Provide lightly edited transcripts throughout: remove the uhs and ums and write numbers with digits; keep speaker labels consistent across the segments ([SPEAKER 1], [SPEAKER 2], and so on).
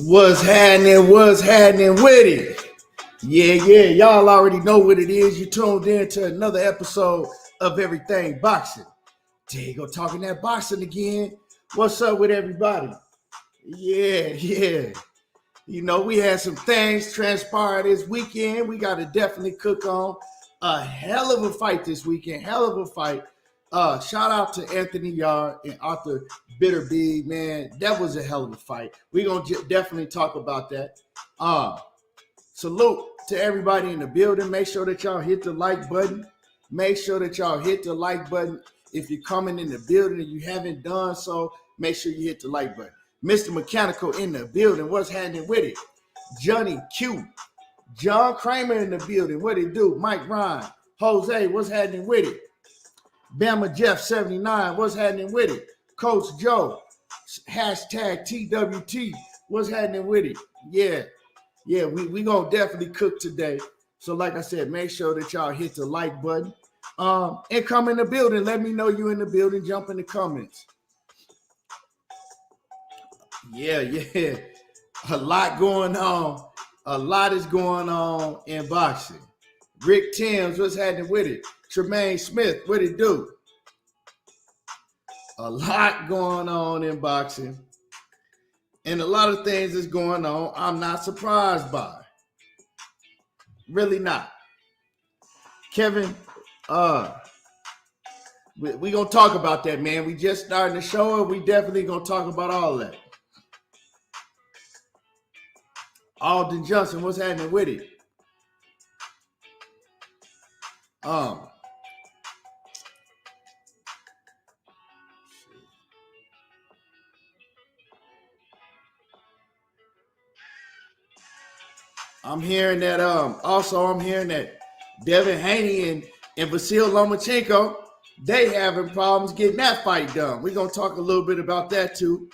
[SPEAKER 1] What's happening? What's happening with it? Yeah. Y'all already know what it is. You tuned in to another episode of Everything Boxing. There you go, talking that boxing again. What's up with everybody? Yeah. You know, we had some things transpire this weekend. We got to definitely cook on a hell of a fight this weekend. Hell of a fight. Shout out to Anthony Yarde and Artur Beterbiev, man. That was a hell of a fight. We're going to definitely talk about that. Salute to everybody in the building. Make sure that y'all hit the like button. Make sure that y'all hit the like button. If you're coming in the building and you haven't done so, make sure you hit the like button. Mr. Mechanical in the building. What's happening with it? Johnny Q. John Kramer in the building. What it do? Mike Ryan. Jose, what's happening with it? Bama Jeff 79. What's happening with it? Coach Joe. Hashtag TWT. What's happening with it? Yeah, we gonna definitely cook today. So like I said, make sure that y'all hit the like button. And come in the building. Let me know you in the building. Jump in the comments. Yeah. A lot going on. A lot is going on in boxing. Rick Timms, what's happening with it? Tremaine Smith, what it do? A lot going on in boxing. And a lot of things is going on I'm not surprised by. Really not. Kevin, we gonna talk about that, man. We just starting the show and we definitely gonna talk about all that. Alden Johnson, what's happening with it? I'm hearing that Devin Haney and Vasil Lomachenko, they having problems getting that fight done. We're gonna talk a little bit about that too.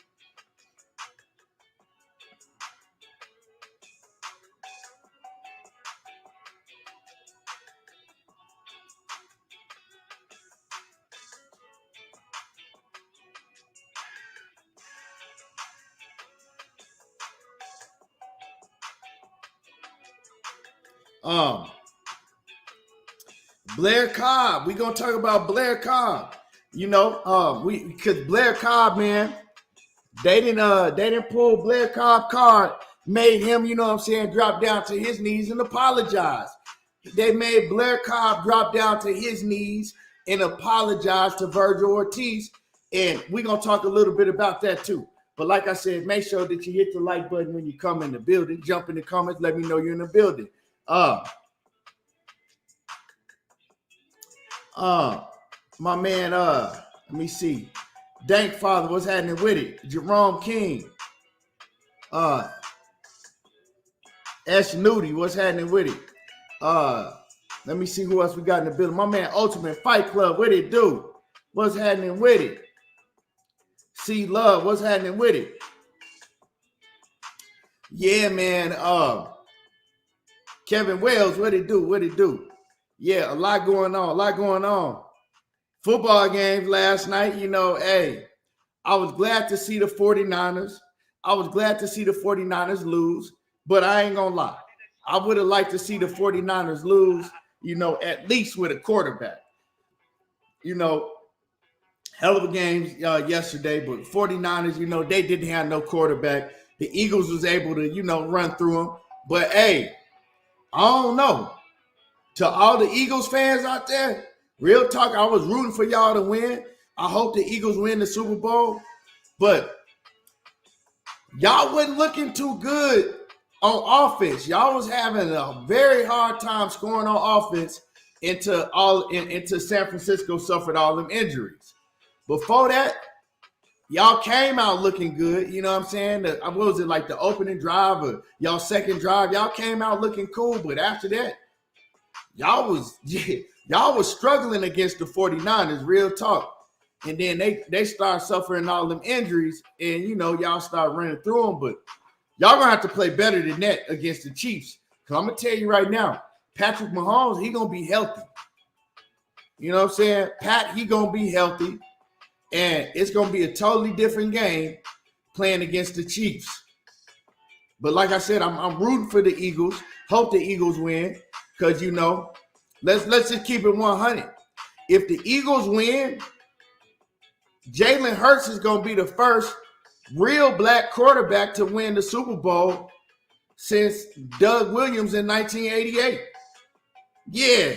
[SPEAKER 1] Blair Cobb. We're gonna talk about Blair Cobb. You know, because Blair Cobb, man, they didn't pull Blair Cobb card, made him, you know what I'm saying, drop down to his knees and apologize. They made Blair Cobb drop down to his knees and apologize to Virgil Ortiz. And we're gonna talk a little bit about that too. But like I said, make sure that you hit the like button when you come in the building. Jump in the comments, let me know you're in the building. My man, let me see. Dank Father, what's happening with it? Jerome King. Ash Nudie, what's happening with it? Let me see who else we got in the building. My man, Ultimate Fight Club, what it do? What's happening with it? C Love, what's happening with it? Yeah, man. Kevin Wells, what it do? Yeah, a lot going on. Football games last night, you know, hey, I was glad to see the 49ers. I was glad to see the 49ers lose, but I ain't gonna lie. I would have liked to see the 49ers lose, you know, at least with a quarterback. You know, hell of a game yesterday, but 49ers, you know, they didn't have no quarterback. The Eagles was able to, you know, run through them. But, hey, I don't know. To all the Eagles fans out there, real talk, I was rooting for y'all to win. I hope the Eagles win the Super Bowl. But y'all wasn't looking too good on offense. Y'all was having a very hard time scoring on offense into San Francisco suffered all them injuries. Before that, y'all came out looking good. You know what I'm saying? What was it, like the opening drive or y'all second drive? Y'all came out looking cool. But after that, y'all was struggling against the 49ers, real talk. And then they start suffering all them injuries, and, you know, y'all start running through them. But y'all going to have to play better than that against the Chiefs. Because I'm going to tell you right now, Patrick Mahomes, he going to be healthy. You know what I'm saying? Pat, he going to be healthy. And it's going to be a totally different game playing against the Chiefs. But like I said, I'm rooting for the Eagles. Hope the Eagles win. Because, you know, let's just keep it 100. If the Eagles win, Jalen Hurts is going to be the first real black quarterback to win the Super Bowl since Doug Williams in 1988. Yeah,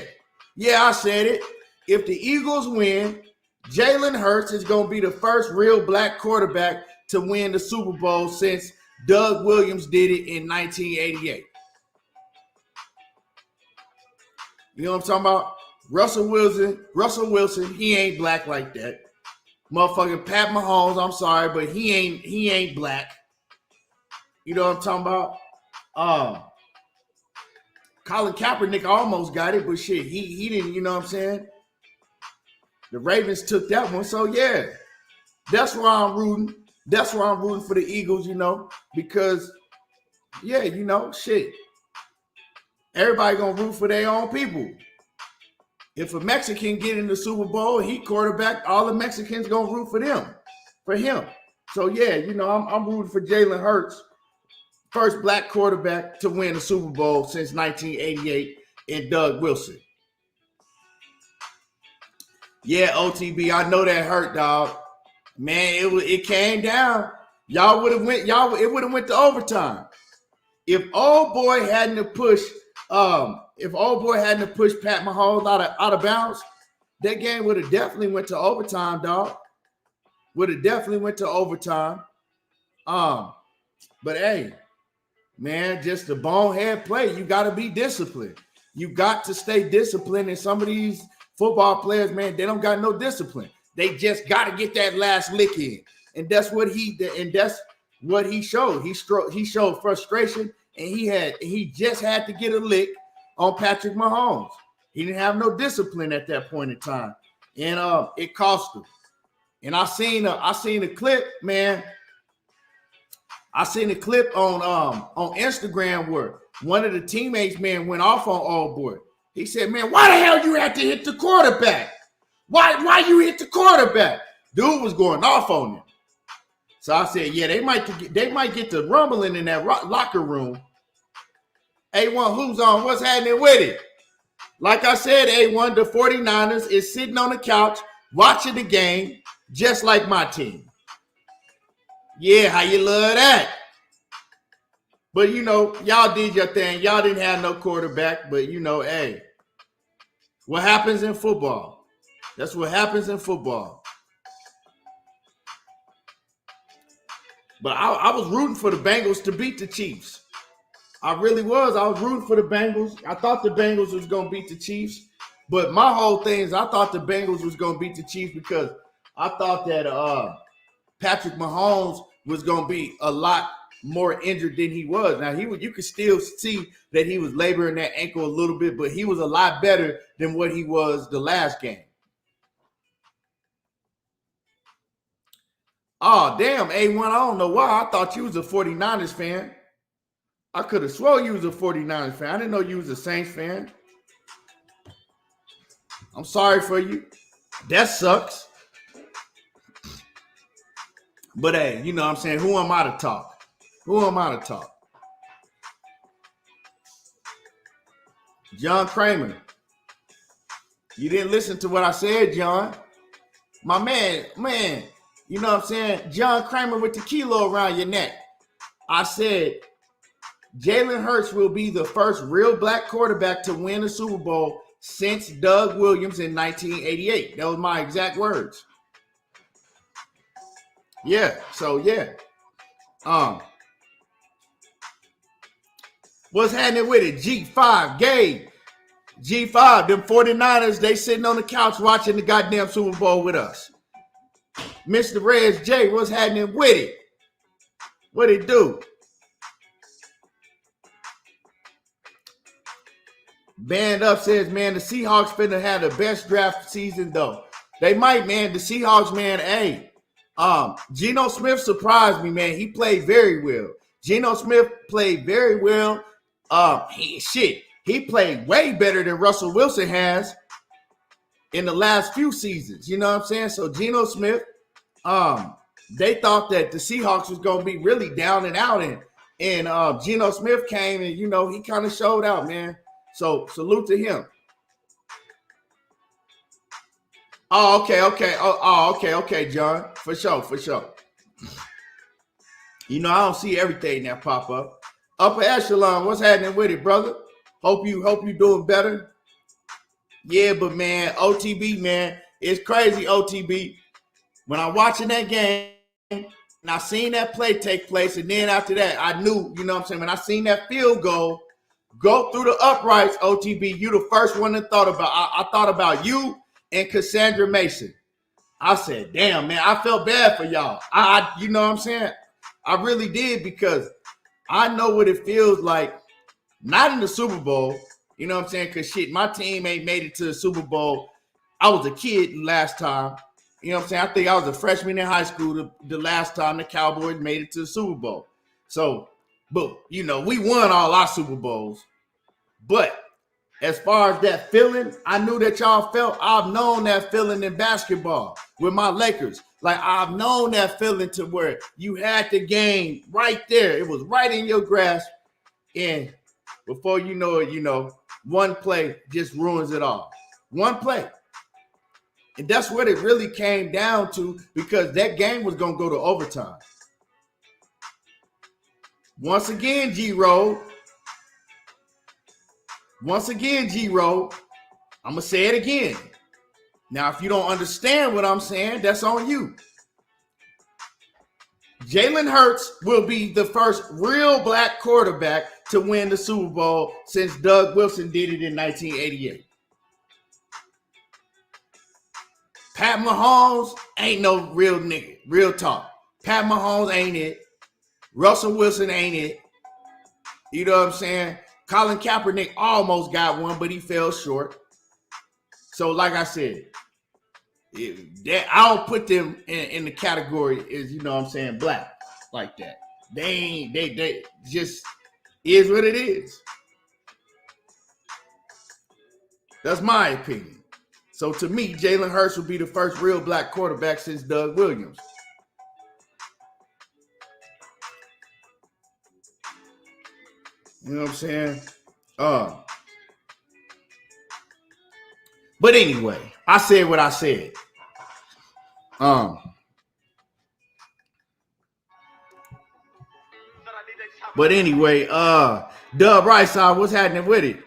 [SPEAKER 1] I said it. If the Eagles win, Jalen Hurts is going to be the first real black quarterback to win the Super Bowl since Doug Williams did it in 1988. You know what I'm talking about? Russell Wilson, he ain't black like that. Motherfucking Pat Mahomes, I'm sorry, but he ain't black. You know what I'm talking about? Colin Kaepernick almost got it, but shit, he didn't, you know what I'm saying? The Ravens took that one. So yeah, that's why I'm rooting. That's why I'm rooting for the Eagles, you know, because yeah, you know, shit. Everybody gonna root for their own people. If a Mexican get in the Super Bowl, he quarterback, all the Mexicans gonna root for him. So yeah, you know, I'm rooting for Jalen Hurts, first black quarterback to win the Super Bowl since 1988, and Doug Wilson. Yeah, OTB, I know that hurt, dog. Man, it came down. It would have went to overtime. If old boy hadn't to push Pat Mahomes out of bounds, that game would have definitely went to overtime, dog. Would have definitely went to overtime. But hey, man, just a bonehead play. You got to be disciplined. You got to stay disciplined. And some of these football players, man, they don't got no discipline. They just got to get that last lick in. And that's what he showed. He showed frustration, and he just had to get a lick on Patrick Mahomes. He didn't have no discipline at that point in time. And it cost him. And I seen a clip, man. I seen a clip on Instagram where one of the teammates, man, went off on old boy. He said, man, why the hell you had to hit the quarterback? Why you hit the quarterback? Dude was going off on him. So I said, yeah, they might get to rumbling in that locker room. A1, who's on? What's happening with it? Like I said, A1, the 49ers is sitting on the couch watching the game just like my team. Yeah, how you love that? But, you know, y'all did your thing. Y'all didn't have no quarterback. But, you know, hey, what happens in football? That's what happens in football. But I was rooting for the Bengals to beat the Chiefs. I really was. I was rooting for the Bengals. I thought the Bengals was going to beat the Chiefs. But my whole thing is I thought the Bengals was going to beat the Chiefs because I thought that Patrick Mahomes was going to be a lot more injured than he was. Now, you could still see that he was laboring that ankle a little bit, but he was a lot better than what he was the last game. Oh, damn, A1, I don't know why. I thought you was a 49ers fan. I could have swore you was a 49ers fan. I didn't know you was a Saints fan. I'm sorry for you. That sucks. But hey, you know what I'm saying? Who am I to talk? Who am I to talk? John Kramer. You didn't listen to what I said, John. My man, you know what I'm saying? John Kramer with the kilo around your neck. I said, Jalen Hurts will be the first real black quarterback to win a Super Bowl since Doug Williams in 1988. That was my exact words. Yeah, so yeah. What's happening with it? G5, Gabe. G5, them 49ers, they sitting on the couch watching the goddamn Super Bowl with us. Mr. Rez J, what's happening with it? What it do? Band Up says, man, the Seahawks finna have the best draft season, though. They might, man. The Seahawks, man, hey. Geno Smith surprised me, man. He played very well. Geno Smith played very well. He played way better than Russell Wilson has in the last few seasons. You know what I'm saying? So Geno Smith, they thought that the Seahawks was going to be really down and out, And Geno Smith came and, he kind of showed out, man. So salute to him. Oh, okay. Okay, John. For sure. I don't see everything that pop up. Upper echelon, what's happening with it, brother? Hope you doing better. Yeah, but man, OTB, man, it's crazy, OTB. When I'm watching that game, and I seen that play take place, and then after that, I knew, when I seen that field goal go through the uprights, OTB, you the first one that thought about. I thought about you and Cassandra Mason. I said, damn, man, I felt bad for y'all. I I really did, because I know what it feels like, not in the Super Bowl, because shit, my team ain't made it to the Super Bowl. I was a kid last time. I think I was a freshman in high school the last time the Cowboys made it to the Super Bowl. So, but, we won all our Super Bowls. But as far as that feeling, I knew that y'all felt. I've known that feeling in basketball with my Lakers. Like, I've known that feeling to where you had the game right there. It was right in your grasp. And before you know it, one play just ruins it all. One play. And that's what it really came down to, because that game was going to go to overtime. Once again, G-Roll. I'm going to say it again. Now, if you don't understand what I'm saying, that's on you. Jalen Hurts will be the first real black quarterback to win the Super Bowl since Doug Wilson did it in 1988. Pat Mahomes ain't no real nigga. Real talk. Pat Mahomes ain't it. Russell Wilson ain't it. You know what I'm saying? Colin Kaepernick almost got one, but he fell short. So, like I said, I don't put them in the category as, black like that. They just is what it is. That's my opinion. So to me, Jalen Hurts will be the first real black quarterback since Doug Williams. You know what I'm saying? But anyway, I said what I said. But anyway, Dub Rice, what's happening with it?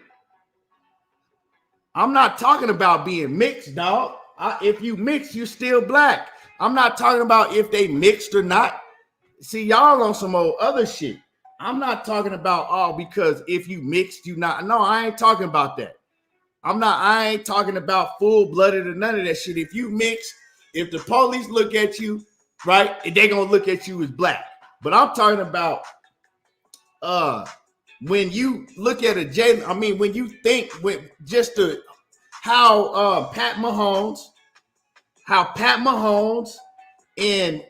[SPEAKER 1] I'm not talking about being mixed, dog. If you mix, you still black. I'm not talking about if they mixed or not. See, y'all on some old other shit. I'm not talking about, because if you mixed, you not. No, I ain't talking about that. I ain't talking about full-blooded or none of that shit. If you mix, if the police look at you, right, they gonna look at you as black. But I'm talking about when you look at when you think with just how Pat Mahomes and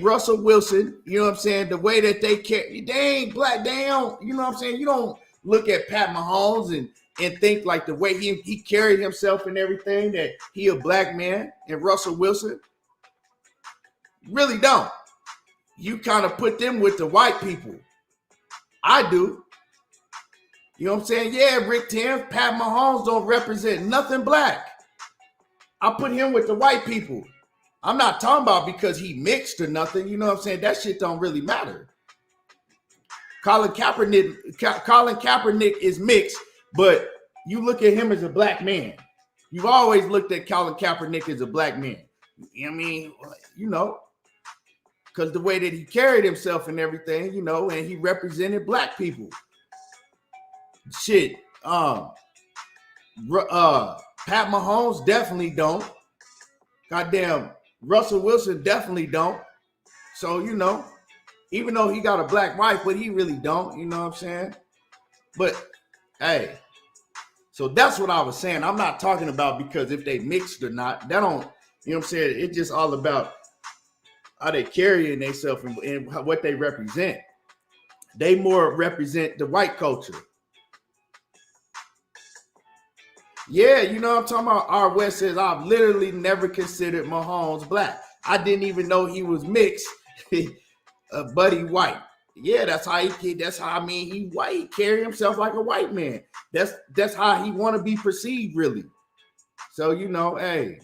[SPEAKER 1] Russell Wilson, you know what I'm saying, the way that they ain't black, they don't, you know what I'm saying, you don't look at Pat Mahomes and think like the way he carried himself and everything, that he a black man, and Russell Wilson. Really don't. You kind of put them with the white people. I do. You know what I'm saying? Yeah, Rick Tams, Pat Mahomes don't represent nothing black. I put him with the white people. I'm not talking about because he mixed or nothing. You know what I'm saying? That shit don't really matter. Colin Kaepernick is mixed, but you look at him as a black man. You've always looked at Colin Kaepernick as a black man. You know what I mean? Because the way that he carried himself and everything, and he represented black people. Shit. Pat Mahomes definitely don't. Goddamn, Russell Wilson definitely don't. So, even though he got a black wife, but he really don't, you know what I'm saying? But, hey, so that's what I was saying. I'm not talking about because if they mixed or not. That don't, you know what I'm saying? It's just all about how they carrying themselves and what they represent. They more represent the white culture. Yeah, you know what I'm talking about? R. West says, I've literally never considered Mahomes black. I didn't even know he was mixed. Buddy White. Yeah, that's how he white. He carry himself like a white man. That's how he want to be perceived, really. So, hey.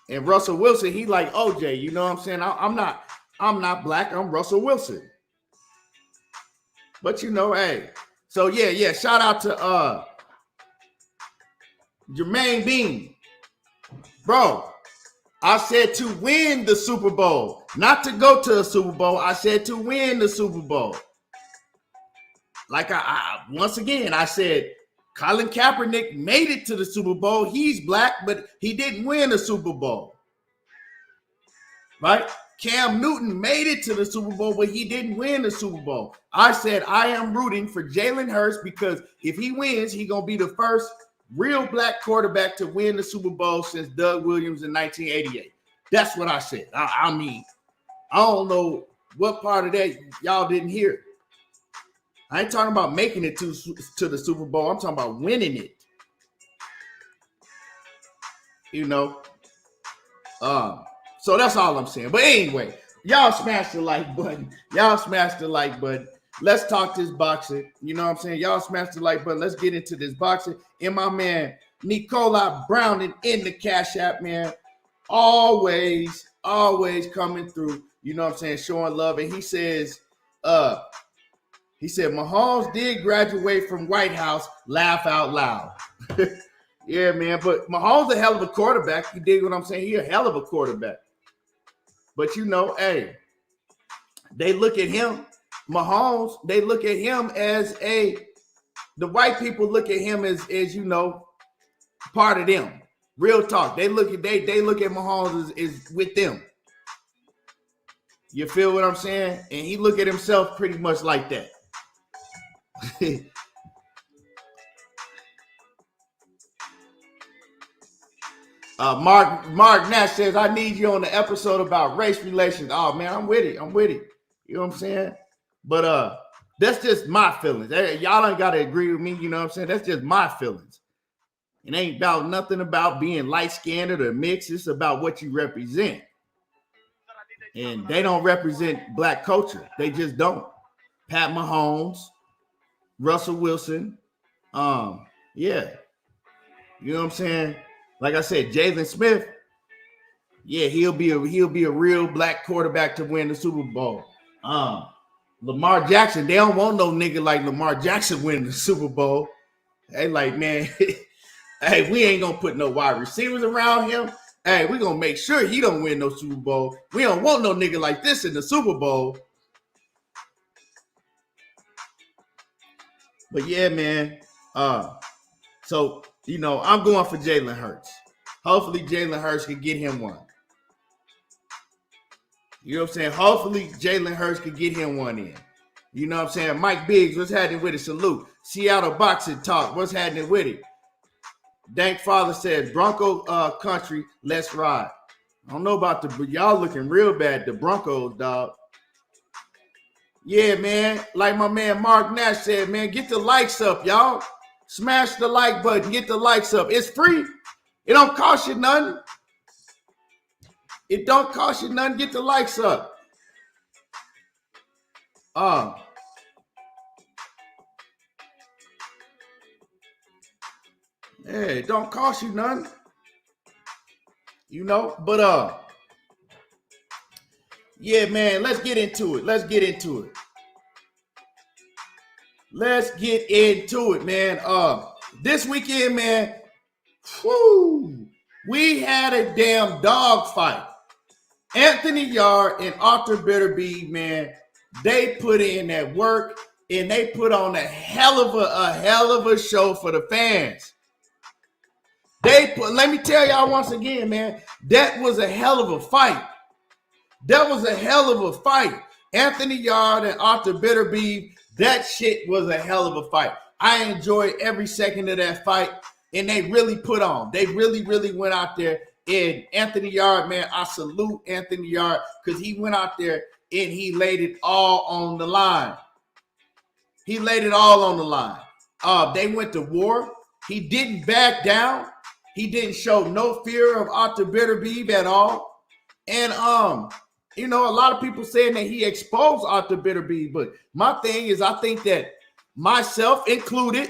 [SPEAKER 1] And Russell Wilson, he like OJ, you know what I'm saying? I'm not black, I'm Russell Wilson. But hey. So yeah, shout out to Jermaine Bean. Bro, I said to win the Super Bowl, not to go to a Super Bowl. I said to win the Super Bowl. Like I once again, I said Colin Kaepernick made it to the Super Bowl. He's black, but he didn't win the Super Bowl. Right? Cam Newton made it to the Super Bowl, but he didn't win the Super Bowl. I said I am rooting for Jalen Hurts because if he wins, he's going to be the first real black quarterback to win the Super Bowl since Doug Williams in 1988. That's what I said. I mean, I don't know what part of that y'all didn't hear. I ain't talking about making it to the Super Bowl. I'm talking about winning it. So that's all I'm saying. But anyway, y'all smash the like button. Let's talk this boxing. You know what I'm saying? Y'all smash the like button. Let's get into this boxing. And my man, Nicola Browning in the Cash App, man. Always coming through. You know what I'm saying? Showing love. And he said, Mahomes did graduate from White House. Laugh out loud. Yeah, man. But Mahomes a hell of a quarterback. You dig what I'm saying? He a hell of a quarterback. But hey, they look at him, Mahomes, they look at him as the white people look at him as part of them. Real talk. They look at Mahomes as with them. You feel what I'm saying? And he look at himself pretty much like that. Mark Nash says, I need you on the episode about race relations. Oh, man, I'm with it. You know what I'm saying? But that's just my feelings. Y'all ain't got to agree with me. You know what I'm saying? That's just my feelings. It ain't about nothing about being light-skinned or mixed. It's about what you represent. And they don't represent black culture. They just don't. Pat Mahomes, Russell Wilson. Yeah. You know what I'm saying? Like I said, Jalen Smith, yeah, he'll be a real black quarterback to win the Super Bowl. Lamar Jackson, they don't want no nigga like Lamar Jackson winning the Super Bowl. They like, man, hey, we ain't gonna put no wide receivers around him. Hey, we gonna make sure he don't win no Super Bowl. We don't want no nigga like this in the Super Bowl. But yeah, man. So I'm going for Jalen Hurts. Hopefully, Jalen Hurts can get him one. You know what I'm saying? Hopefully, Jalen Hurts can get him one in. You know what I'm saying? Mike Biggs, what's happening with it? Salute. Seattle Boxing Talk, what's happening with it? Dank Father says, Bronco country, let's ride. I don't know about but y'all looking real bad, the Broncos, dog. Yeah, man. Like my man Mark Nash said, man, get the likes up, y'all. Smash the like button. Get the likes up. It's free. It don't cost you nothing. It don't cost you nothing. Get the likes up. Yeah, it don't cost you nothing. But yeah, man, let's get into it. Let's get into it, man. This weekend, man, we had a damn dog fight. Anthony Yarde and Artur Beterbiev, man, they put in that work and they put on a hell of a show for the fans. Let me tell y'all once again, man, that was a hell of a fight. Anthony Yarde and Artur Beterbiev, that shit was a hell of a fight. I enjoyed every second of that fight, and they really put on. They really, really went out there. And Anthony Yarde, man, I salute Anthony Yarde because he went out there and he laid it all on the line. They went to war. He didn't back down. He didn't show no fear of Artur Beterbiev at all. And you know, a lot of people saying that he exposed Artur Beterbiev, but my thing is, I think that myself included,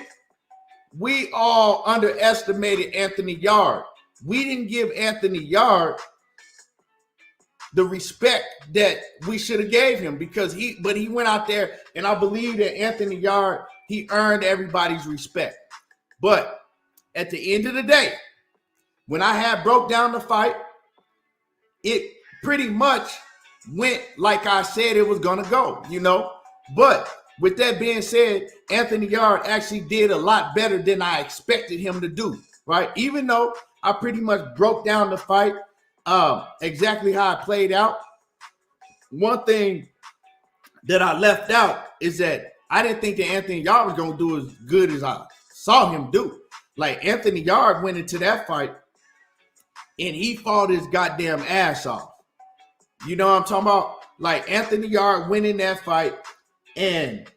[SPEAKER 1] we all underestimated Anthony Yarde. We didn't give Anthony Yarde the respect that we should have gave him because he went out there, and I believe that Anthony Yarde, he earned everybody's respect. But at the end of the day, when I had broke down the fight, it pretty much went like I said it was gonna go, you know. But with that being said, Anthony Yarde actually did a lot better than I expected him to do, right? Even though I pretty much broke down the fight exactly how it played out. One thing that I left out is that I didn't think that Anthony Yarde was going to do as good as I saw him do. Like, Anthony Yarde went into that fight and he fought his goddamn ass off. You know what I'm talking about? Like, Anthony Yarde went in that fight, and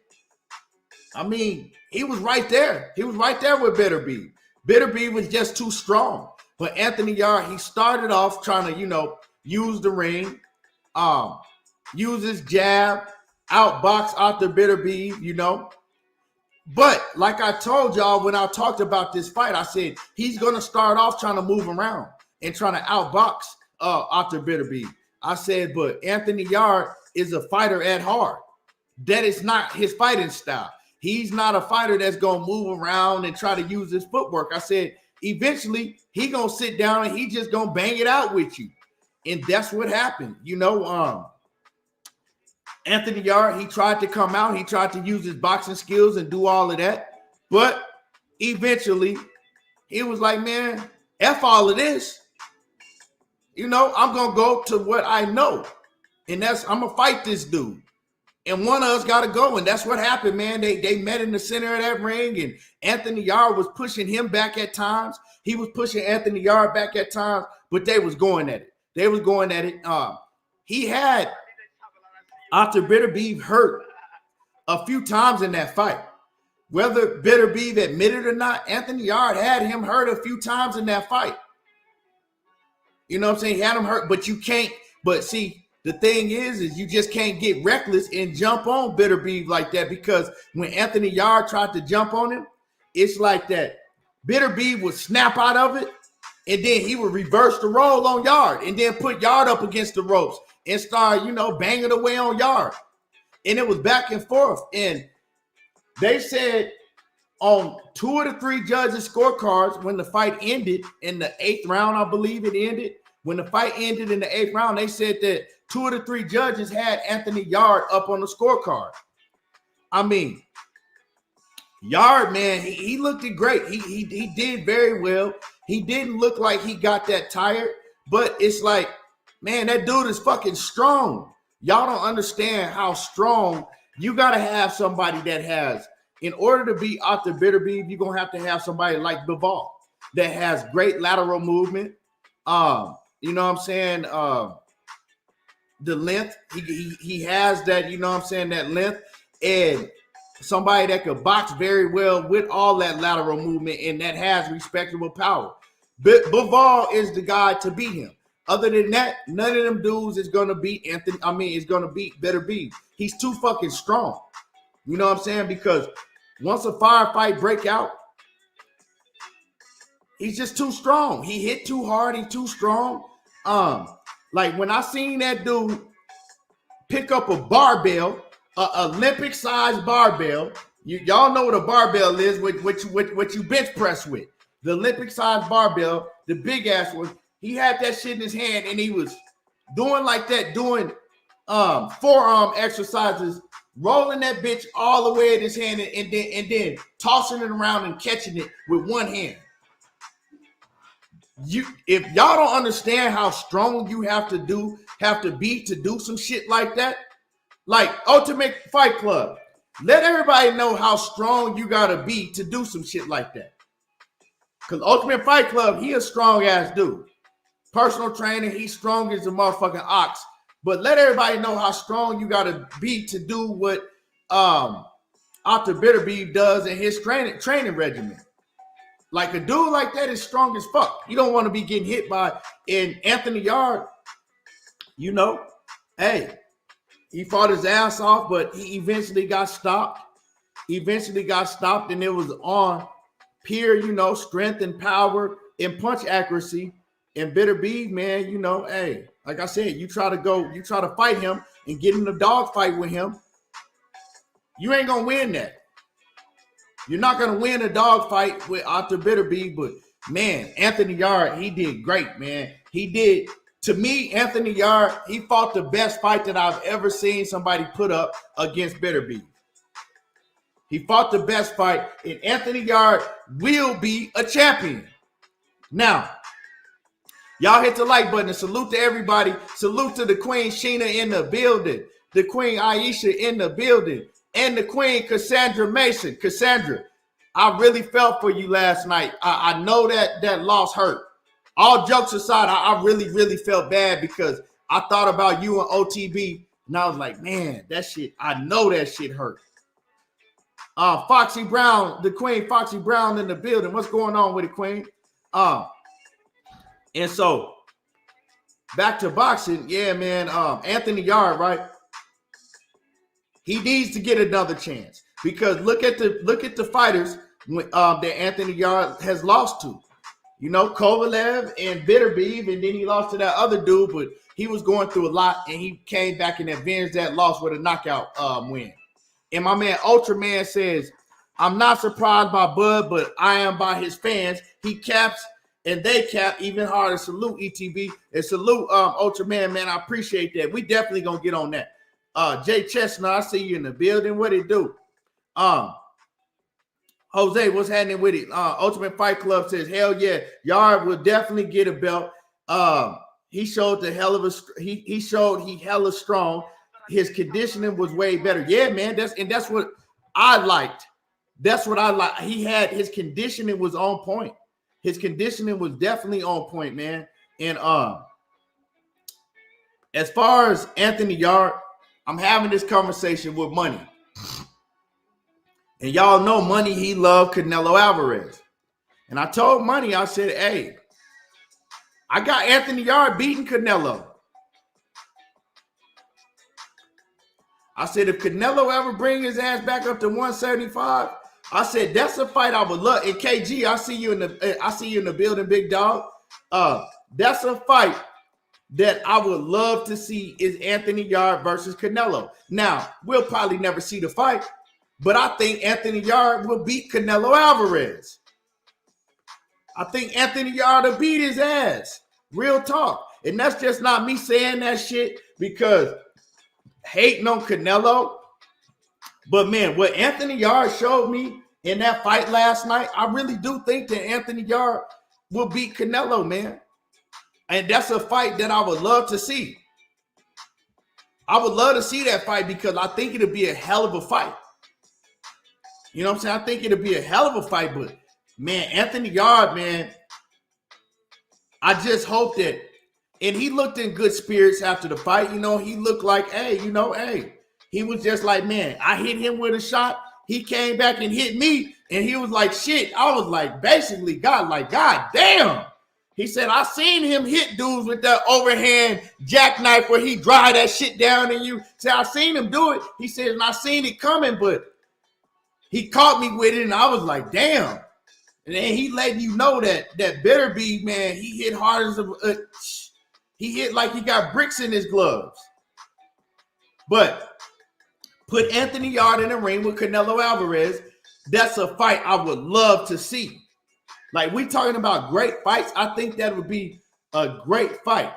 [SPEAKER 1] I mean, he was right there. He was right there with Beterbiev. Beterbiev was just too strong. But Anthony Yarde, he started off trying to, you know, use the ring, use his jab, outbox Artur Beterbiev, you know. But like I told y'all when I talked about this fight, I said he's going to start off trying to move around and trying to outbox Artur Beterbiev. I said, but Anthony Yarde is a fighter at heart. That is not his fighting style. He's not a fighter that's going to move around and try to use his footwork. I said, eventually, he going to sit down and he just going to bang it out with you. And that's what happened. You know, Anthony Yarde, he tried to come out. He tried to use his boxing skills and do all of that. But eventually, he was like, man, F all of this. You know, I'm going to go to what I know. And that's, I'm going to fight this dude. And one of us got to go. And that's what happened, man. They met in the center of that ring. And Anthony Yarde was pushing him back at times. He was pushing Anthony Yarde back at times. But they was going at it. They was going at it. He had Artur Beterbiev hurt a few times in that fight. Whether Beterbiev admitted or not, Anthony Yarde had him hurt a few times in that fight. You know what I'm saying? He had him hurt, but you can't. But see, the thing is you just can't get reckless and jump on Beterbiev like that, because when Anthony Yarde tried to jump on him, it's like that. Beterbiev would snap out of it, and then he would reverse the roll on Yarde and then put Yarde up against the ropes and start, you know, banging away on Yarde. And it was back and forth. And they said on 2 of the 3 judges' scorecards, when the fight ended in the 8th round, I believe it ended. When the fight ended in the 8th round, they said that 2 of the 3 judges had Anthony Yarde up on the scorecard. I mean, Yarde, man, he looked great. He did very well. He didn't look like he got that tired, but it's like, man, that dude is fucking strong. Y'all don't understand how strong. You got to have somebody that has, in order to beat Artur Beterbiev, you're going to have somebody like Bivol that has great lateral movement. You know what I'm saying? The length, he has that, you know what I'm saying, that length, and somebody that could box very well with all that lateral movement and that has respectable power. Bivol is the guy to beat him. Other than that, none of them dudes is gonna beat is gonna beat Beterbiev. He's too fucking strong. You know what I'm saying? Because once a firefight break out, he's just too strong. He hit too hard. He's too strong. Like when I seen that dude pick up a barbell, Olympic-sized barbell. Y'all know what a barbell is, what you bench press with. The Olympic-sized barbell, the big ass one. He had that shit in his hand, and he was doing like that, doing forearm exercises, rolling that bitch all the way in his hand, and then tossing it around and catching it with one hand. If y'all don't understand how strong you have to be to do some shit like that, like Ultimate Fight Club, let everybody know how strong you gotta be to do some shit like that. Because Ultimate Fight Club, he a strong ass dude. Personal trainer, he's strong as a motherfucking ox. But let everybody know how strong you gotta be to do what Artur Beterbiev does in his training regimen. Like a dude like that is strong as fuck. You don't want to be getting hit by. And Anthony Yarde, You know, hey, he fought his ass off, but he eventually got stopped. And it was on pure, strength and power and punch accuracy. And Beterbiev, man, hey, like I said, you try to fight him and get in a dog fight with him, you ain't gonna win that. You're not gonna win a dog fight with Artur Beterbiev, but man, Anthony Yarde, he did great, man. He did. To me, Anthony Yarde, he fought the best fight that I've ever seen somebody put up against Beterbiev. He fought the best fight, and Anthony Yarde will be a champion. Now, y'all hit the like button and salute to everybody. Salute to the Queen Sheena in the building, the Queen Aisha in the building, and the Queen Cassandra Mason. Cassandra, I really felt for you last night. I know that loss hurt. All jokes aside, I really, really felt bad because I thought about you and OTB, and I was like, man, that shit, I know that shit hurt. Foxy Brown, the Queen Foxy Brown in the building. What's going on with it, Queen? And so back to boxing, yeah, man. Anthony Yarde, right? He needs to get another chance because look at the fighters that Anthony Yarde has lost to. Kovalev and Beterbiev, and then he lost to that other dude, but he was going through a lot, and he came back and avenged that loss with a knockout win. And my man Ultraman says, I'm not surprised by Bud, but I am by his fans. He caps and they cap even harder. Salute ETB and salute Ultraman, man. I appreciate that. We definitely gonna get on that. Jay Chestnut, I see you in the building. What it do? Jose, what's happening with it? Ultimate Fight Club says, hell yeah, Yarde will definitely get a belt. He showed he showed he hella strong. His conditioning was way better. Yeah, man. That's what I liked. That's what I like. His conditioning was on point. His conditioning was definitely on point, man. And as far as Anthony Yarde, I'm having this conversation with Money. And y'all know Money, he loved Canelo Alvarez. And I told Money, I said, hey, I got Anthony Yarde beating Canelo. I said, if Canelo ever bring his ass back up to 175, I said, that's a fight I would love. And KG, I see you in the building, big dog. That's a fight that I would love to see is Anthony Yarde versus Canelo. Now, we'll probably never see the fight, but I think Anthony Yarde will beat Canelo Alvarez. I think Anthony Yarde will beat his ass. Real talk. And that's just not me saying that shit because hating on Canelo. But man, what Anthony Yarde showed me in that fight last night, I really do think that Anthony Yarde will beat Canelo, man. And that's a fight that I would love to see. I would love to see that fight because I think it'll be a hell of a fight. You know what I'm saying? I think it'll be a hell of a fight, but man, Anthony Yarde, man, I just hope that, and he looked in good spirits after the fight. He looked like, hey, he was just like, man, I hit him with a shot. He came back and hit me, and he was like, shit. I was like, basically, God damn. He said, I seen him hit dudes with that overhand jackknife where he drive that shit down and you. Say, I seen him do it. He said, and I seen it coming, but he caught me with it, and I was like, damn. And then he letting you know that Beterbiev, man, he hit hard as he hit like he got bricks in his gloves. But put Anthony Yarde in the ring with Canelo Alvarez. That's a fight I would love to see. Like, we talking about great fights. I think that would be a great fight.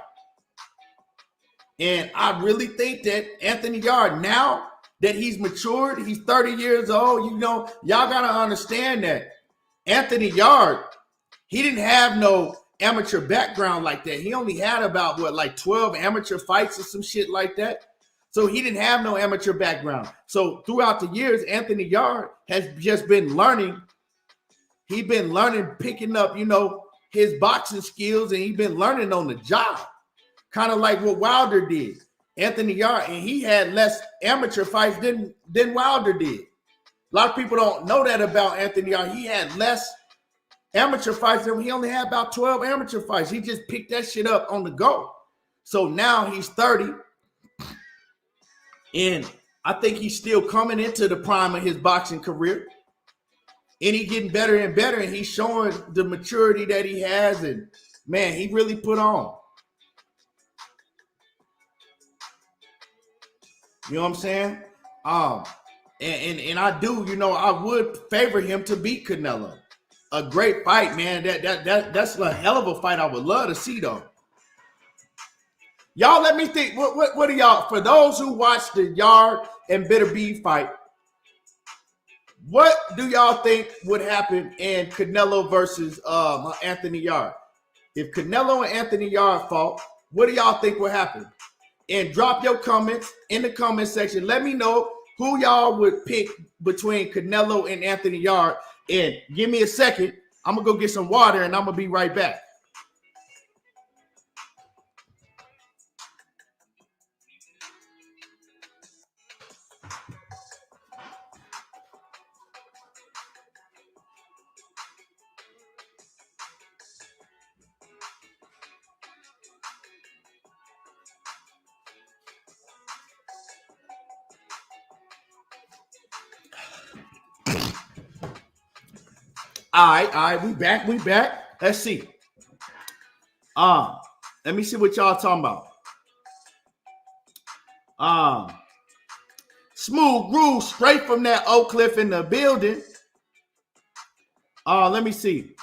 [SPEAKER 1] And I really think that Anthony Yarde, now that he's matured, he's 30 years old, y'all got to understand that Anthony Yarde, he didn't have no amateur background like that. He only had about, 12 amateur fights or some shit like that. So he didn't have no amateur background. So throughout the years, Anthony Yarde has just been learning. He's been learning, picking up, his boxing skills, and he's been learning on the job. Kind of like what Wilder did. Anthony Yarde, and he had less amateur fights than Wilder did. A lot of people don't know that about Anthony Yarde. He had less amateur fights than he only had about 12 amateur fights. He just picked that shit up on the go. So now he's 30, and I think he's still coming into the prime of his boxing career. And he's getting better and better, and he's showing the maturity that he has, and man, he really put on. You know what I'm saying? And I do, I would favor him to beat Canelo. A great fight, man. That's a hell of a fight. I would love to see though. Y'all, let me think. What do y'all? For those who watched the Yarde and Beterbiev fight, what do y'all think would happen in Canelo versus Anthony Yarde? If Canelo and Anthony Yarde fought, what do y'all think would happen? And drop your comments in the comment section. Let me know who y'all would pick between Canelo and Anthony Yarde. And give me a second. I'm going to go get some water, and I'm going to be right back. All right, we back. Let's see. Let me see what y'all talking about. Smooth groove straight from that Oak Cliff in the building. Let me see.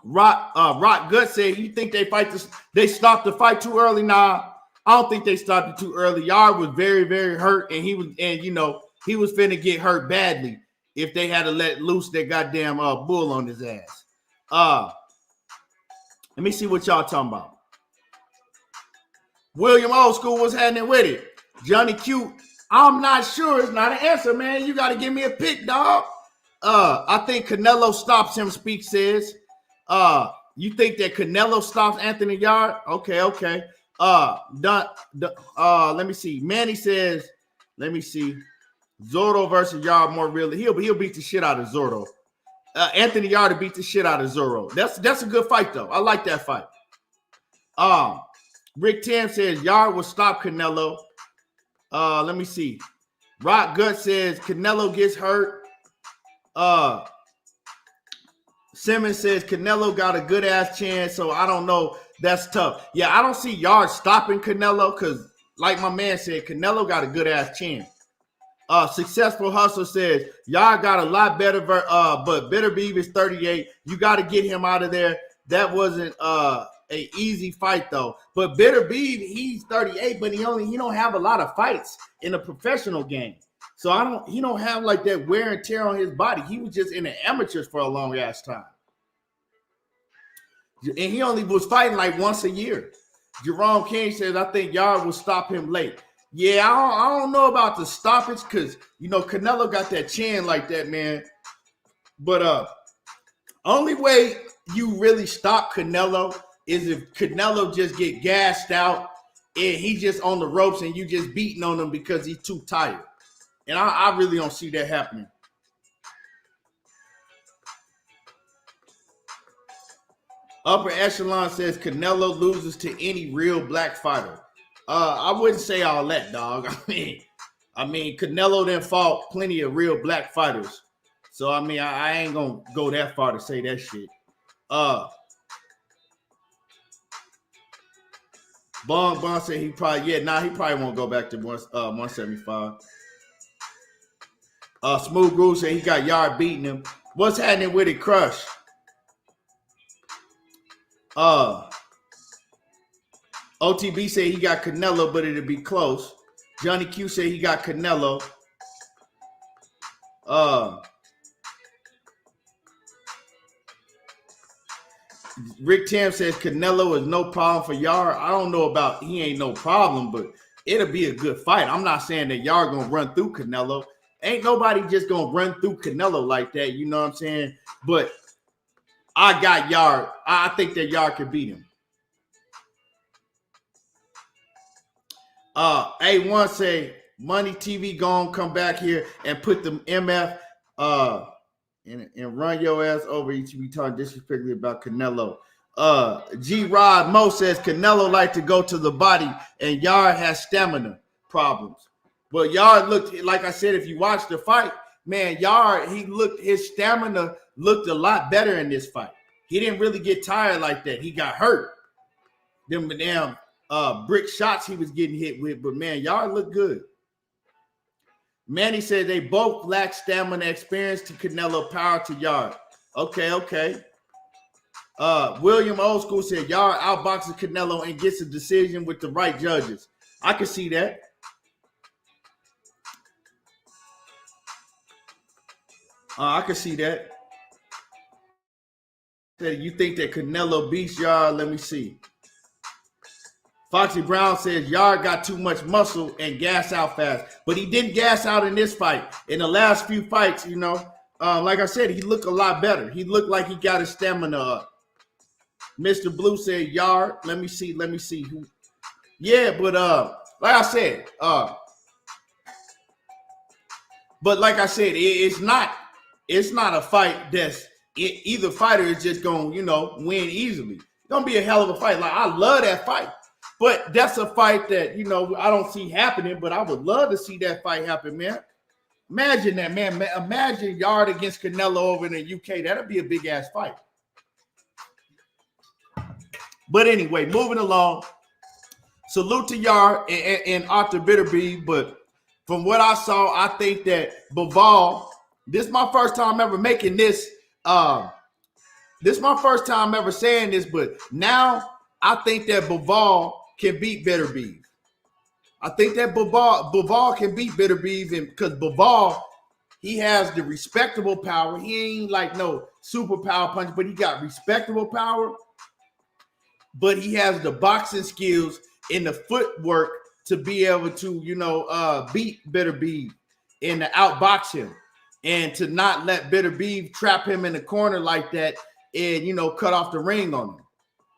[SPEAKER 1] Rock Gut said you think they stopped the fight too early. Nah, I don't think they stopped it too early. Yarde was very, very hurt, and he was finna get hurt badly if they had to let loose that goddamn bull on his ass. Let me see what y'all talking about. William Old School, what's happening with it? Johnny Q, I'm not sure. It's not an answer, man. You got to give me a pick, dog. I think Canelo stops him, Speak says. You think that Canelo stops Anthony Yarde? Okay. Let me see. Manny says, let me see. Zorro versus Yarde more really. He'll beat the shit out of Zorro. Anthony Yarde beat the shit out of Zorro. That's a good fight though. I like that fight. Rick Tam says Yarde will stop Canelo. Let me see. Rock Gut says Canelo gets hurt. Simmons says Canelo got a good ass chance, so I don't know. That's tough. Yeah, I don't see Yarde stopping Canelo because, like my man said, Canelo got a good ass chance. Successful Hustler says Yarde got a lot better, but Beterbiev is 38. You got to get him out of there. That wasn't a easy fight though. But Beterbiev, he's 38, but he don't have a lot of fights in a professional game. So he don't have like that wear and tear on his body. He was just in the amateurs for a long ass time. And he only was fighting like once a year. Jerome King says, I think Yarde will stop him late. Yeah, I don't know about the stoppage because, Canelo got that chin like that, man. But only way you really stop Canelo is if Canelo just get gassed out and he just on the ropes and you just beating on him because he's too tired. And I really don't see that happening. Upper Echelon says Canelo loses to any real black fighter. I wouldn't say all that, dog. I mean, Canelo then fought plenty of real black fighters. So, I ain't going to go that far to say that shit. Bong said he probably won't go back to 175. Smooth Groove said he got Yarde beating him. What's happening with it, Crush? OTB said he got Canelo, but it'll be close. Johnny Q said he got Canelo. Rick Tam says Canelo is no problem for Yarde. I don't know about he ain't no problem, but it'll be a good fight. I'm not saying that Yarde gonna run through Canelo. Ain't nobody just gonna run through Canelo like that. You know what I'm saying? But I got Yarde. I think that Yarde could beat him. A1 say Money TV gonna come back here and put the MF and run your ass over. You should be talking disrespectfully about Canelo. G Rod Mo says Canelo like to go to the body and Yarde has stamina problems. But Yarde looked, like I said, if you watch the fight, man, Yarde, his stamina looked a lot better in this fight. He didn't really get tired like that. He got hurt. Them damn brick shots he was getting hit with, but man, Yarde looked good. Manny said they both lack stamina, experience to Canelo, power to Yarde. Okay. William Old School said Yarde outboxes Canelo and gets a decision with the right judges. I can see that. I can see that. You think that Canelo beats Yarde? Let me see. Foxy Brown says Yarde got too much muscle and gas out fast, but he didn't gas out in this fight. In the last few fights, like I said, he looked a lot better. He looked like he got his stamina up. Mr. Blue said Yarde. Let me see. Yeah, but like I said, it's not a fight that's either fighter is just going, win easily. It's gonna be a hell of a fight. Like, I love that fight, but that's a fight that I don't see happening. But I would love to see that fight happen, man. Imagine that, man. Imagine Yarde against Canelo over in the UK. That'd be a big ass fight. But anyway, moving along. Salute to Yarde and Artur Beterbiev, but from what I saw, I think that Bivol. This is my first time ever making this. This is my first time ever saying this, but now I think that Bivol can beat Beterbiev. I think that Bivol can beat Beterbiev, because Bivol, he has the respectable power. He ain't like no super power punch, but he got respectable power. But he has the boxing skills and the footwork to be able to, beat Beterbiev and to outbox him. And to not let Beterbiev trap him in the corner like that and, cut off the ring on him.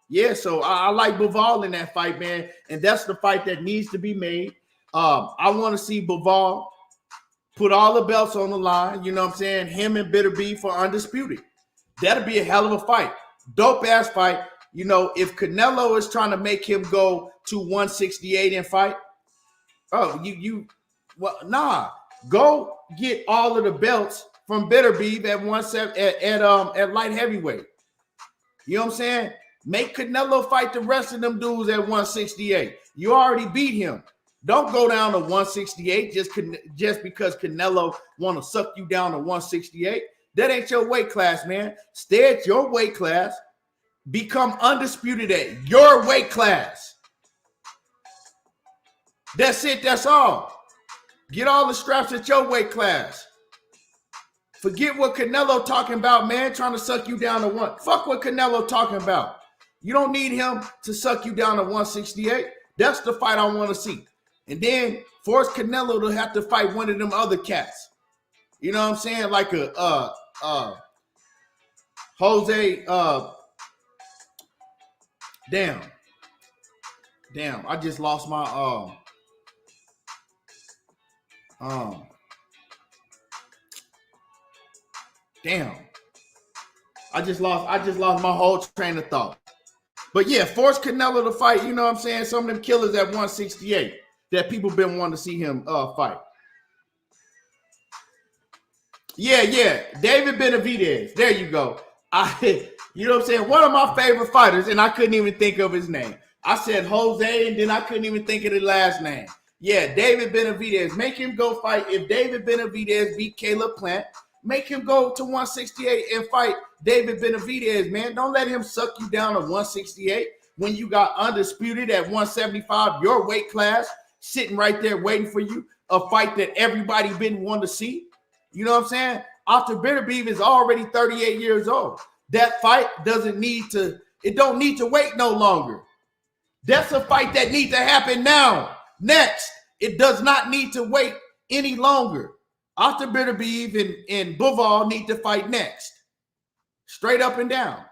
[SPEAKER 1] Yeah, so I like Bivol in that fight, man. And that's the fight that needs to be made. I want to see Bivol put all the belts on the line. You know what I'm saying? Him and Beterbiev for undisputed. That'll be a hell of a fight. Dope-ass fight. If Canelo is trying to make him go to 168 and fight, go get all of the belts from Beterbiev at light heavyweight. You know what I'm saying? Make Canelo fight the rest of them dudes at 168. You already beat him. Don't go down to 168 just because Canelo want to suck you down to 168. That ain't your weight class, man. Stay at your weight class. Become undisputed at your weight class. That's it. That's all. Get all the straps at your weight class. Forget what Canelo talking about, man. Trying to suck you down to one. Fuck what Canelo talking about. You don't need him to suck you down to 168. That's the fight I want to see. And then force Canelo to have to fight one of them other cats. You know what I'm saying? Like a Jose. Damn. I just lost my damn. I just lost my whole train of thought. But yeah, force Canelo to fight, you know what I'm saying? Some of them killers at 168 that people been wanting to see him fight. Yeah. David Benavidez. There you go. You know what I'm saying? One of my favorite fighters, and I couldn't even think of his name. I said Jose, and then I couldn't even think of the last name. Yeah, David Benavidez. Make him go fight. If David Benavidez beat Caleb Plant, make him go to 168 and fight David Benavidez, man. Don't let him suck you down to 168 when you got undisputed at 175, your weight class, sitting right there waiting for you. A fight that everybody been wanting to see. You know what I'm saying? Artur Beterbiev is already 38 years old. That fight don't need to wait no longer. That's a fight that needs to happen now. Next. It does not need to wait any longer. Artur Beterbiev and Bivol need to fight next. Straight up and down.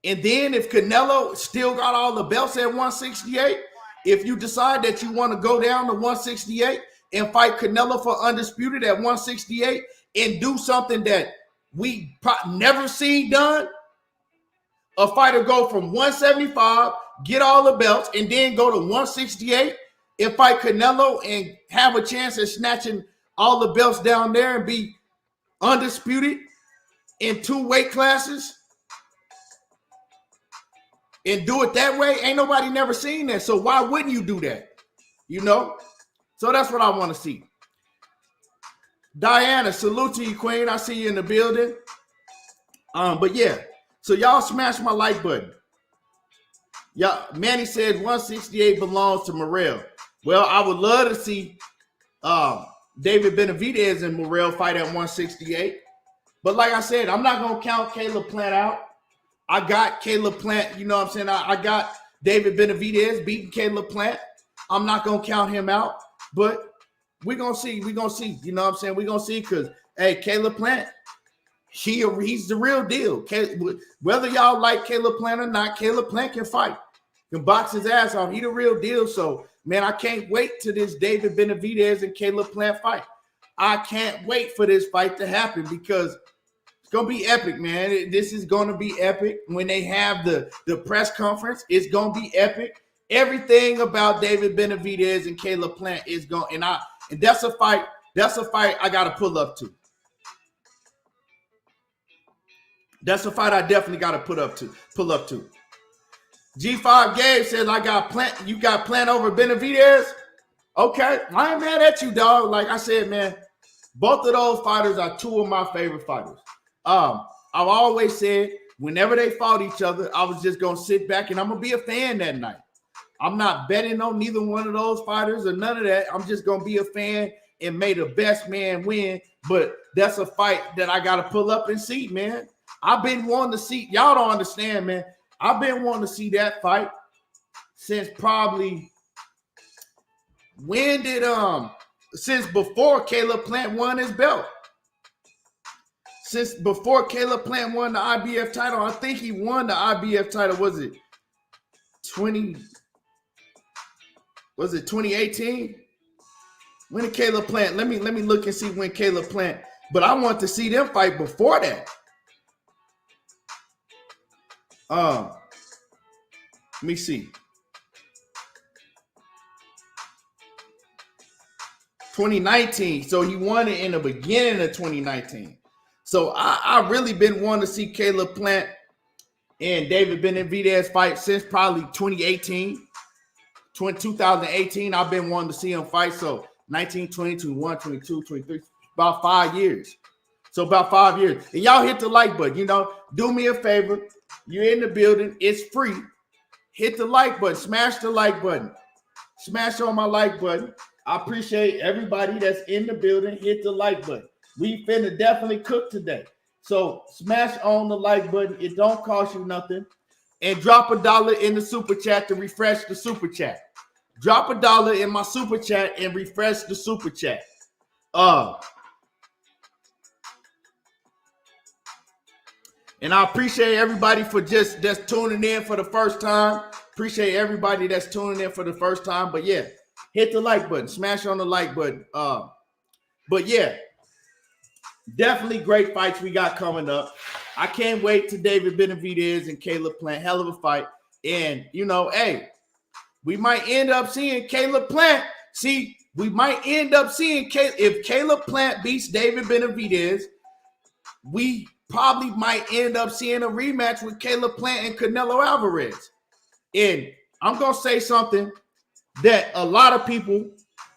[SPEAKER 1] And then if Canelo still got all the belts at 168, if you decide that you want to go down to 168 and fight Canelo for undisputed at 168 and do something that we never seen done, a fighter go from 175, get all the belts, and then go to 168 and fight Canelo and have a chance at snatching all the belts down there and be undisputed in 2 weight classes and do it that way? Ain't nobody never seen that. So why wouldn't you do that? You know? So that's what I want to see. Diana, salute to you, Queen. I see you in the building. But yeah, so y'all smash my like button. Y'all, Manny said 168 belongs to Morrell. Well, I would love to see David Benavidez and Morrell fight at 168. But like I said, I'm not going to count Caleb Plant out. I got Caleb Plant, you know what I'm saying? I got David Benavidez beating Caleb Plant. I'm not going to count him out. But we're going to see. We're going to see. You know what I'm saying? We're going to see because, hey, Caleb Plant, he's the real deal. Whether y'all like Caleb Plant or not, Caleb Plant can fight. Can box his ass off. He the real deal. So, man, I can't wait to this David Benavidez and Caleb Plant fight. I can't wait for this fight to happen because it's going to be epic, man. This is going to be epic. When they have the press conference, it's going to be epic. Everything about David Benavidez and Caleb Plant is going, and that's a fight. That's a fight I got to pull up to. That's a fight I definitely got to pull up to. G5 Gabe says, I got Plant. You got Plant over Benavidez? Okay. I ain't mad at you, dog. Like I said, man, both of those fighters are 2 of my favorite fighters. I've always said whenever they fought each other, I was just going to sit back and I'm going to be a fan that night. I'm not betting on neither one of those fighters or none of that. I'm just going to be a fan and may the best man win. But that's a fight that I got to pull up and see, man. I've been wanting to see. Y'all don't understand, man. I've been wanting to see that fight since probably since before Caleb Plant won his belt. Since before Caleb Plant won the IBF title. I think he won the IBF title. Was it 2018? When did Caleb Plant? Let me look and see when Caleb Plant. But I want to see them fight before that. Let me see. 2019. So he won it in the beginning of 2019. So I really been wanting to see Caleb Plant and David Benavidez fight since probably 2018. 2018, I've been wanting to see him fight. So 19, 20, 21, 22, 23, about 5 years. So about 5 years. And y'all hit the like button. You know, do me a favor. You're in the building. It's free. Hit the like button. Smash the like button. Smash on my like button. I appreciate everybody that's in the building. Hit the like button. We finna definitely cook today. So smash on the like button. It don't cost you nothing. And drop $1 in the super chat to refresh the super chat. Drop $1 in my super chat and refresh the super chat. And I appreciate everybody for that's tuning in for the first time. Appreciate everybody that's tuning in for the first time. But yeah, hit the like button. Smash on the like button. But yeah, definitely great fights we got coming up. I can't wait to David Benavidez and Caleb Plant. Hell of a fight. And, you know, hey, we might end up seeing Caleb Plant. See, we might end up seeing if Caleb Plant beats David Benavidez, we probably might end up seeing a rematch with Caleb Plant and Canelo Alvarez. And I'm going to say something that a lot of people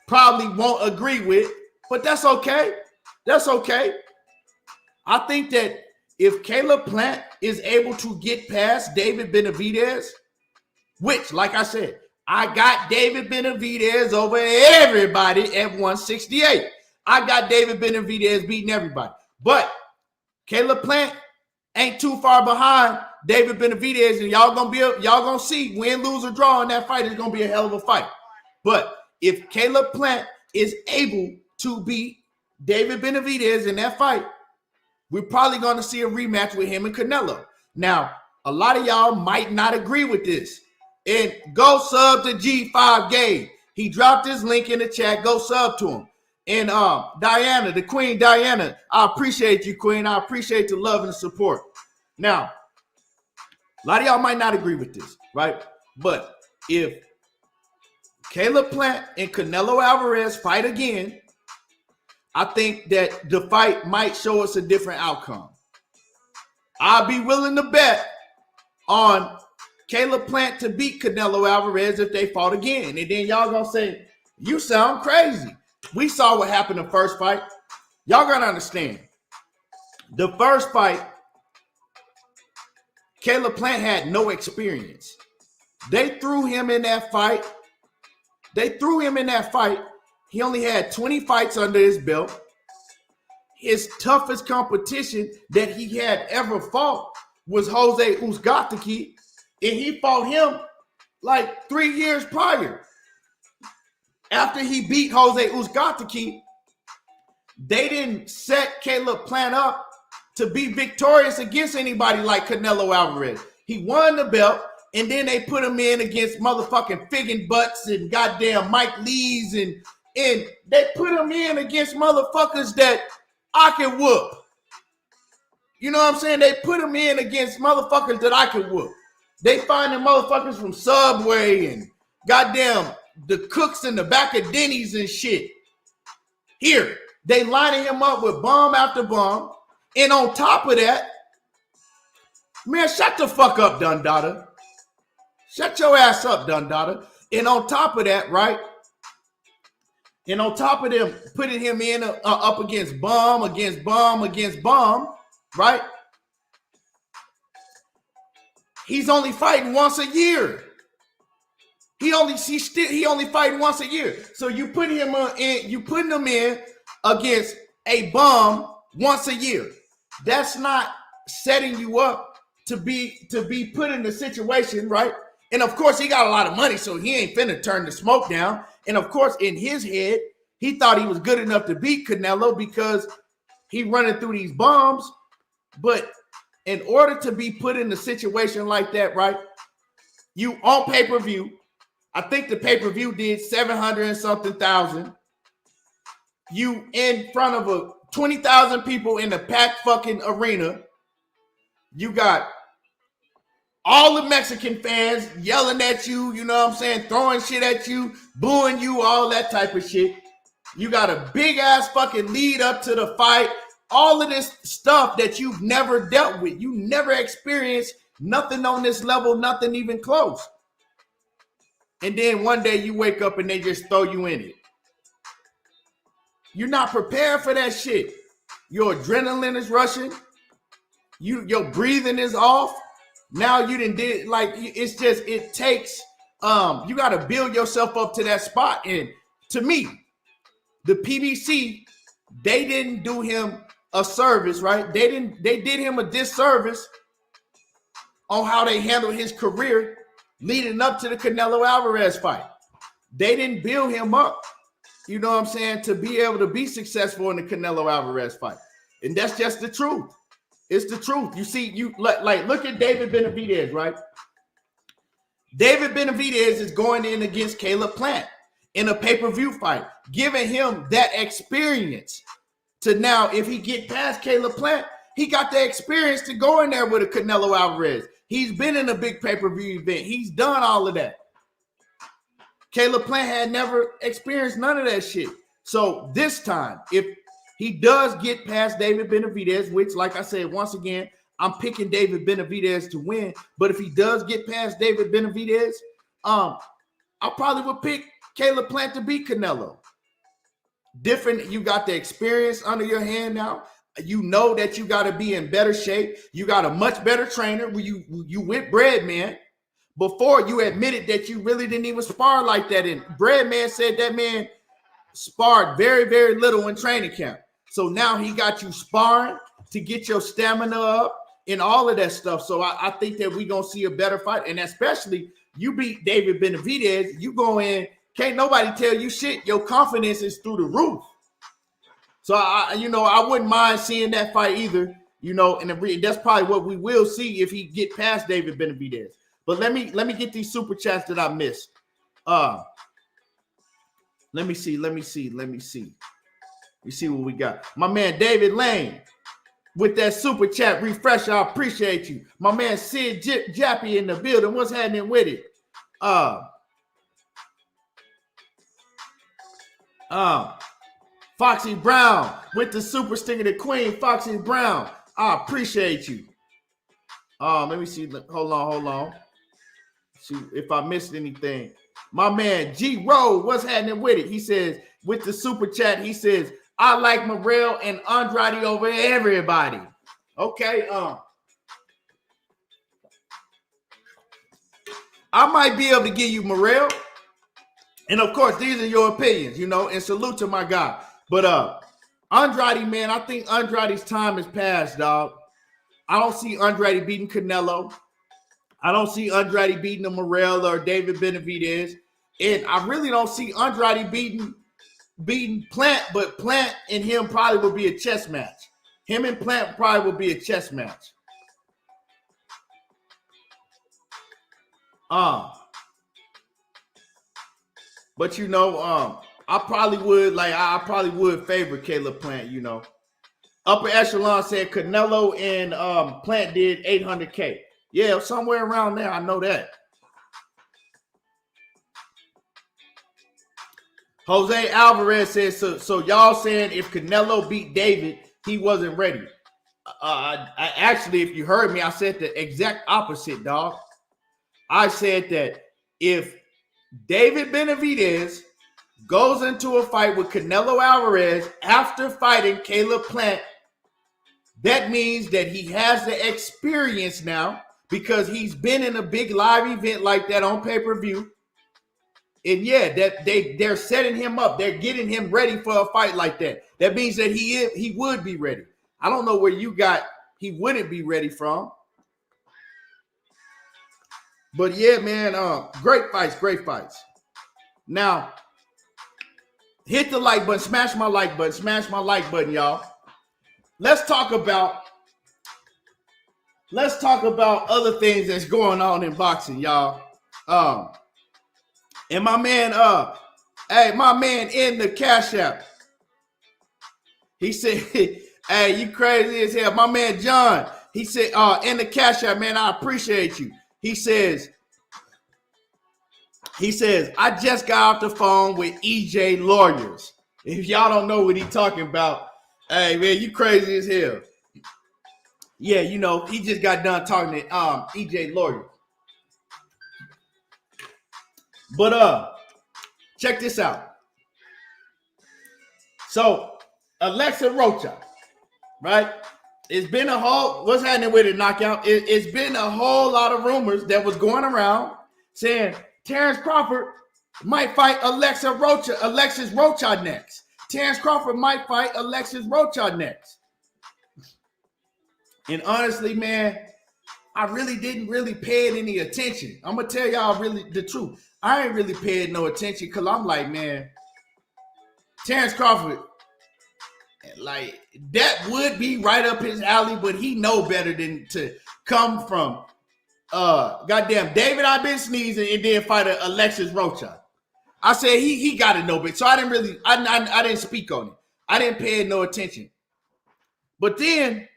[SPEAKER 1] probably won't agree with, but that's okay. That's okay. I think that if Caleb Plant is able to get past David Benavidez, which, like I said, I got David Benavidez over everybody at 168. I got David Benavidez beating everybody. But Caleb Plant ain't too far behind David Benavidez, and y'all gonna see win, lose, or draw in that fight. It's gonna be a hell of a fight. But if Caleb Plant is able to beat David Benavidez in that fight, we're probably gonna see a rematch with him and Canelo. Now, a lot of y'all might not agree with this. And go sub to G5 Gabe. He dropped his link in the chat. Go sub to him. And Diana, the Queen Diana, I appreciate you, Queen. I appreciate the love and the support. Now, A lot of y'all might not agree with this, right? But if Caleb Plant and Canelo Alvarez fight again, I think that the fight might show us a different outcome. I'll be willing to bet on Caleb Plant to beat Canelo Alvarez if they fought again. And then y'all gonna say, you sound crazy. We saw what happened in the first fight. Y'all gotta understand. The first fight, Caleb Plant had no experience. They threw him in that fight. He only had 20 fights under his belt. His toughest competition that he had ever fought was Jose Uzcategui, and he fought him like 3 years prior. After he beat Jose Uzcategui, they didn't set Caleb Plant up to be victorious against anybody like Canelo Alvarez. He won the belt, and then they put him in against motherfucking Figgin Butts and goddamn Mike Lees, and they put him in against motherfuckers that I can whoop. You know what I'm saying? They put him in against motherfuckers that I can whoop. They find them motherfuckers from Subway and goddamn the cooks in the back of Denny's and shit. Here, they lining him up with bomb after bomb. And on top of that, man, shut the fuck up, Dundada. Shut your ass up, Dundada. And on top of that, right? And on top of them putting him in up against bomb, right? He's only fighting once a year. He only fighting once a year. So you put him putting him in against a bomb once a year. That's not setting you up to be put in the situation, right? And of course, he got a lot of money, so he ain't finna turn the smoke down. And of course, in his head, he thought he was good enough to beat Canelo because he running through these bombs. But in order to be put in a situation like that, right? You on pay-per-view. I think the pay-per-view did 700 and something thousand. You in front of 20,000 people in the packed fucking arena. You got all the Mexican fans yelling at you, you know what I'm saying, throwing shit at you, booing you, all that type of shit. You got a big ass fucking lead up to the fight. All of this stuff that you've never dealt with. You never experienced nothing on this level, nothing even close. And then one day you wake up and they just throw you in it. You're not prepared for that shit. Your adrenaline is rushing. Your breathing is off. Now you did like it's just it takes you got to build yourself up to that spot. And to me, the PBC, they didn't do him a service, right? They did him a disservice on how they handled his career leading up to the Canelo Alvarez fight. They didn't build him up, you know what I'm saying, to be able to be successful in the Canelo Alvarez fight. And that's just the truth. It's the truth. You see, you like look at David Benavidez, right? David Benavidez is going in against Caleb Plant in a pay-per-view fight, giving him that experience to now, if he get past Caleb Plant, he got the experience to go in there with a Canelo Alvarez. He's been in a big pay-per-view event. He's done all of that. Caleb Plant had never experienced none of that shit. So this time, if he does get past David Benavidez, which, like I said, once again, I'm picking David Benavidez to win. But if he does get past David Benavidez, I probably would pick Caleb Plant to beat Canelo. Different, you got the experience under your hand now. You know that you got to be in better shape. You got a much better trainer. You went Breadman. Before you admitted that you really didn't even spar like that. And Breadman said that man sparred very, very little in training camp. So now he got you sparring to get your stamina up and all of that stuff. So I think that we're going to see a better fight. And especially you beat David Benavidez, you go in, can't nobody tell you shit. Your confidence is through the roof. So, I wouldn't mind seeing that fight either, and that's probably what we will see if he get past David Benavidez. But let me get these super chats that I missed. Let me see. Let me see what we got. My man David Lane. with that super chat refresh. I appreciate you. My man Sid Jappy in the building. What's happening with it? Foxy Brown with the super sticker, the queen, Foxy Brown. I appreciate you. Let me see. Hold on. See if I missed anything. My man G Rowe, what's happening with it? He says, with the super chat, he says, I like Morrell and Andrade over everybody. Okay. I might be able to give you Morrell. And of course, these are your opinions, you know, and salute to my guy. But Andrade, man, I think Andrade's time has passed, dog. I don't see Andrade beating Canelo. I don't see Andrade beating a Morrell or David Benavidez. And I really don't see Andrade beating Plant, but Plant and him probably will be a chess match. Him and Plant probably will be a chess match. But you know, I probably would favor Caleb Plant, you know. Upper Echelon said Canelo and Plant did 800K. Yeah, somewhere around there. I know that. Jose Alvarez says, so y'all saying if Canelo beat David, he wasn't ready. I actually, if you heard me, I said the exact opposite, dog. I said that if David Benavidez goes into a fight with Canelo Alvarez after fighting Caleb Plant, that means that he has the experience now because he's been in a big live event like that on pay-per-view. And yeah, that they're setting him up. They're getting him ready for a fight like that. That means that he would be ready. I don't know where you got he wouldn't be ready from. But yeah, man, great fights. Now, hit the like button, smash my like button, y'all. Let's talk about other things that's going on in boxing, y'all. And my man, my man in the Cash App, he said, hey, you crazy as hell. My man John, he said, in the Cash App, man, I appreciate you. He says, I just got off the phone with EJ Lawyers. If y'all don't know what he's talking about, hey, man, you crazy as hell. Yeah, you know, he just got done talking to EJ Lawyers. But check this out. So, Alexis Rocha, right? It's been a whole, what's happening with it, Knockout? It's been a whole lot of rumors that was going around saying Terence Crawford might fight Alexis Rocha next. Terence Crawford might fight Alexis Rocha next. And honestly, man, I really didn't pay it any attention. I'm going to tell y'all really the truth. I ain't really paid no attention because I'm like, man, Terence Crawford, like, that would be right up his alley, but he know better than to come from goddamn David I've been sneezing and then fight Alexis Rocha. I said he got to know better. So I didn't speak on it. I didn't pay no attention. But then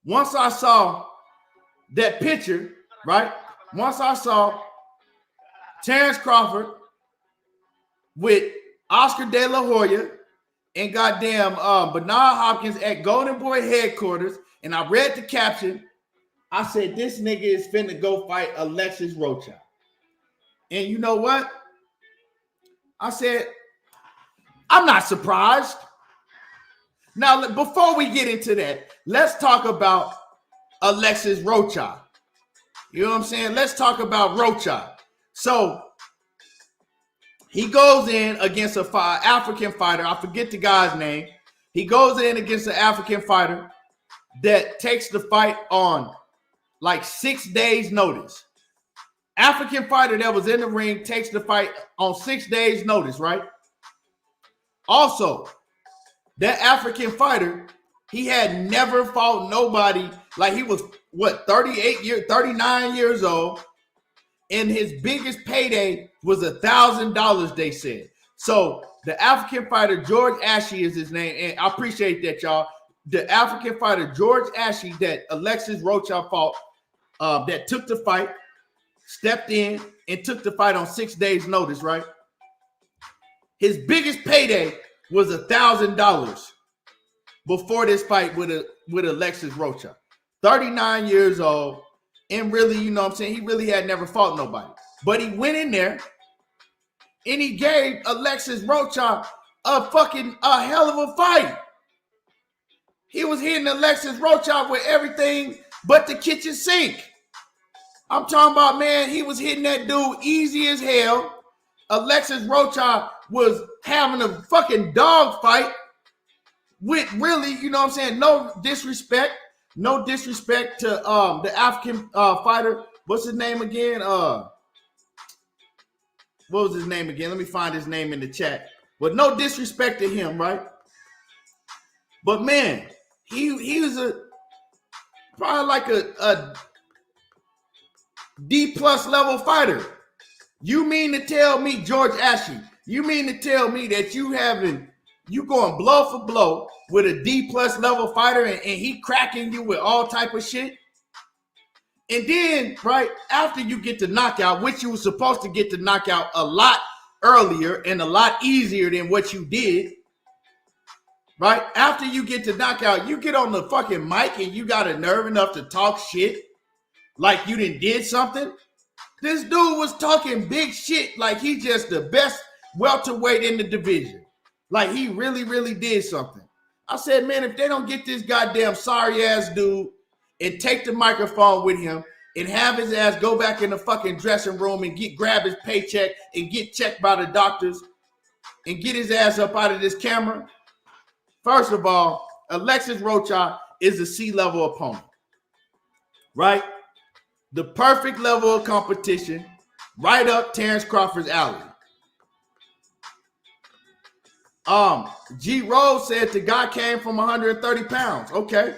[SPEAKER 1] once I saw that picture, right? Once I saw Terence Crawford with Oscar De La Hoya and goddamn Bernard Hopkins at Golden Boy headquarters, and I read the caption, I said, this nigga is finna go fight Alexis Rocha. And you know what? I said, I'm not surprised. Now, before we get into that, let's talk about Alexis Rocha. You know what I'm saying? Let's talk about Rocha. So, he goes in against an African fighter. I forget the guy's name. He goes in against an African fighter that takes the fight on like 6 days' notice. African fighter that was in the ring takes the fight on 6 days' notice, right? Also, that African fighter, he had never fought nobody. Like, he was, 39 years old. And his biggest payday was $1,000, they said. So the African fighter, George Ashley is his name. And I appreciate that, y'all. the African fighter George Ashley that Alexis Rocha fought, that took the fight, stepped in and took the fight on 6 days' notice, right? His biggest payday was $1,000 before this fight with Alexis Rocha. 39 years old, and really, you know what I'm saying, he really had never fought nobody. But he went in there and he gave Alexis Rocha a hell of a fight. He was hitting Alexis Rocha with everything but the kitchen sink. I'm talking about, man, he was hitting that dude easy as hell. Alexis Rocha was having a fucking dog fight with really, you know what I'm saying, no disrespect to the African fighter. What's his name again? What was his name again? Let me find his name in the chat. But no disrespect to him, right? But man, he was probably like a D+ level fighter. You mean to tell me, George Ashley, you mean to tell me that you going blow for blow with a D+ level fighter and he cracking you with all type of shit? And then, right, after you get the knockout, which you were supposed to get the knockout a lot earlier and a lot easier than what you did, right? After you get the knockout, you get on the fucking mic and you got a nerve enough to talk shit like you did something. This dude was talking big shit like he just the best welterweight in the division. Like he really, really did something. I said, man, if they don't get this goddamn sorry ass dude and take the microphone with him and have his ass go back in the fucking dressing room and grab his paycheck and get checked by the doctors and get his ass up out of this camera. First of all, Alexis Rocha is a C-level opponent, right? The perfect level of competition, right up Terence Crawford's alley. G. Rose said the guy came from 130 pounds. Okay.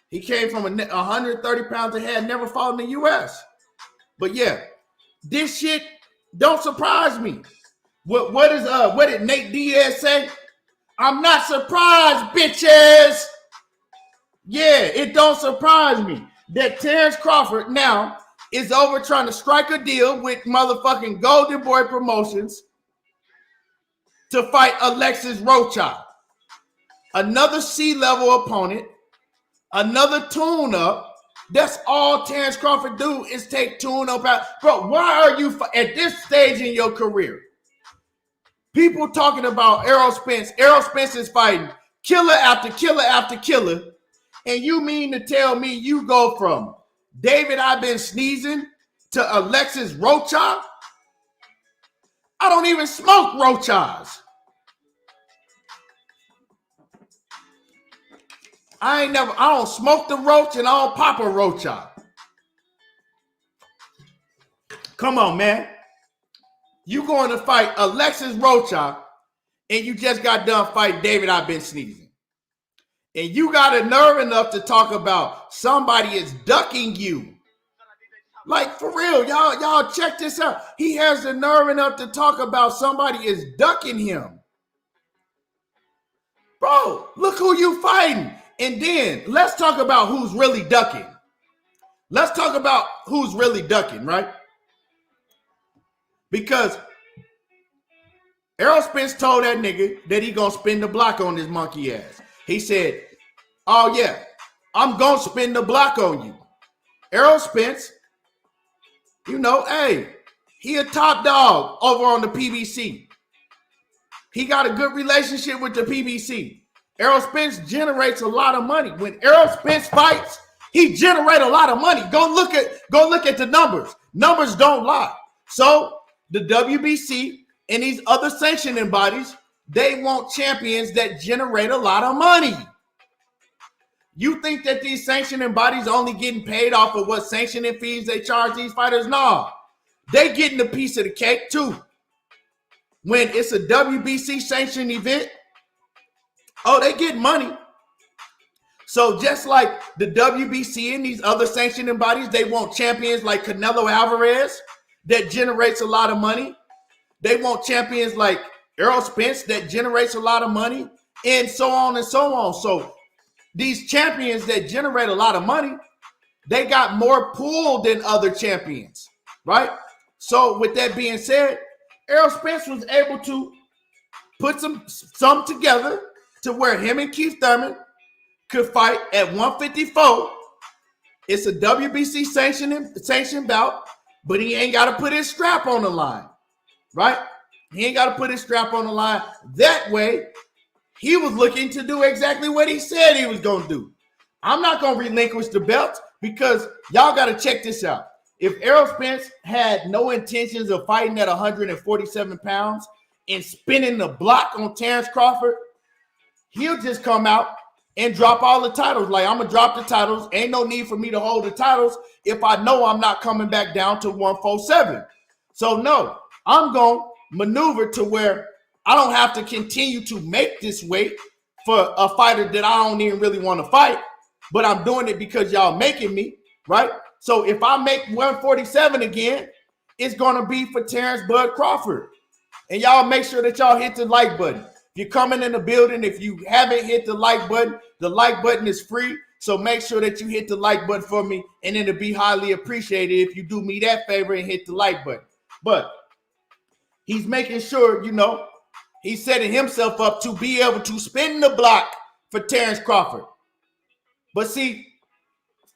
[SPEAKER 1] He came from 130 pounds and had never fought in the U.S. But yeah, this shit don't surprise me. What did Nate Diaz say? I'm not surprised, bitches. Yeah, it don't surprise me that Terence Crawford now is over trying to strike a deal with motherfucking Golden Boy Promotions to fight Alexis Rocha. Another C-level opponent, another tune-up. That's all Terence Crawford do is take tune-up out. Bro, why are you at this stage in your career? People talking about Errol Spence. Errol Spence is fighting killer after killer after killer. And you mean to tell me you go from David I've been sneezing to Alexis Rocha? I don't even smoke Rochas. I don't smoke the roach and I don't pop a Rocha. Come on, man. You going to fight Alexis Rocha and you just got done fighting David I've been sneezing. And you got a nerve enough to talk about somebody is ducking you. Like, for real, y'all check this out. He has the nerve enough to talk about somebody is ducking him. Bro, look who you fighting. And then let's talk about who's really ducking. Let's talk about who's really ducking, right? Because Errol Spence told that nigga that he gonna spin the block on his monkey ass. He said, oh yeah, I'm gonna spin the block on you. Errol Spence, you know, hey, he a top dog over on the PBC. He got a good relationship with the PBC. Errol Spence generates a lot of money. When Errol Spence fights, he generates a lot of money. Go look at the numbers. Numbers don't lie. So the WBC and these other sanctioning bodies, they want champions that generate a lot of money. You think that these sanctioning bodies only getting paid off of what sanctioning fees they charge these fighters? No, they getting a piece of the cake too. When it's a WBC sanctioned event, oh, they get money. So just like the WBC and these other sanctioning bodies, they want champions like Canelo Alvarez that generates a lot of money. They want champions like Errol Spence that generates a lot of money. and so on and so on. So these champions that generate a lot of money, they got more pull than other champions, right? So with that being said, Errol Spence was able to put some together to where him and Keith Thurman could fight at 154. It's a WBC sanctioned bout, but he ain't got to put his strap on the line, right? He ain't got to put his strap on the line. That way, he was looking to do exactly what he said he was going to do. I'm not going to relinquish the belt because y'all got to check this out. If Errol Spence had no intentions of fighting at 147 pounds and spinning the block on Terence Crawford, he'll just come out and drop all the titles. Like, I'm going to drop the titles. Ain't no need for me to hold the titles if I know I'm not coming back down to 147. So, no, I'm going to maneuver to where I don't have to continue to make this weight for a fighter that I don't even really want to fight, but I'm doing it because y'all making me, right? So if I make 147 again, it's going to be for Terence Bud Crawford. And y'all make sure that y'all hit the like button. If you're coming in the building, if you haven't hit the like button is free. So make sure that you hit the like button for me, and then it'll be highly appreciated if you do me that favor and hit the like button. But he's making sure, he's setting himself up to be able to spin the block for Terence Crawford. But see,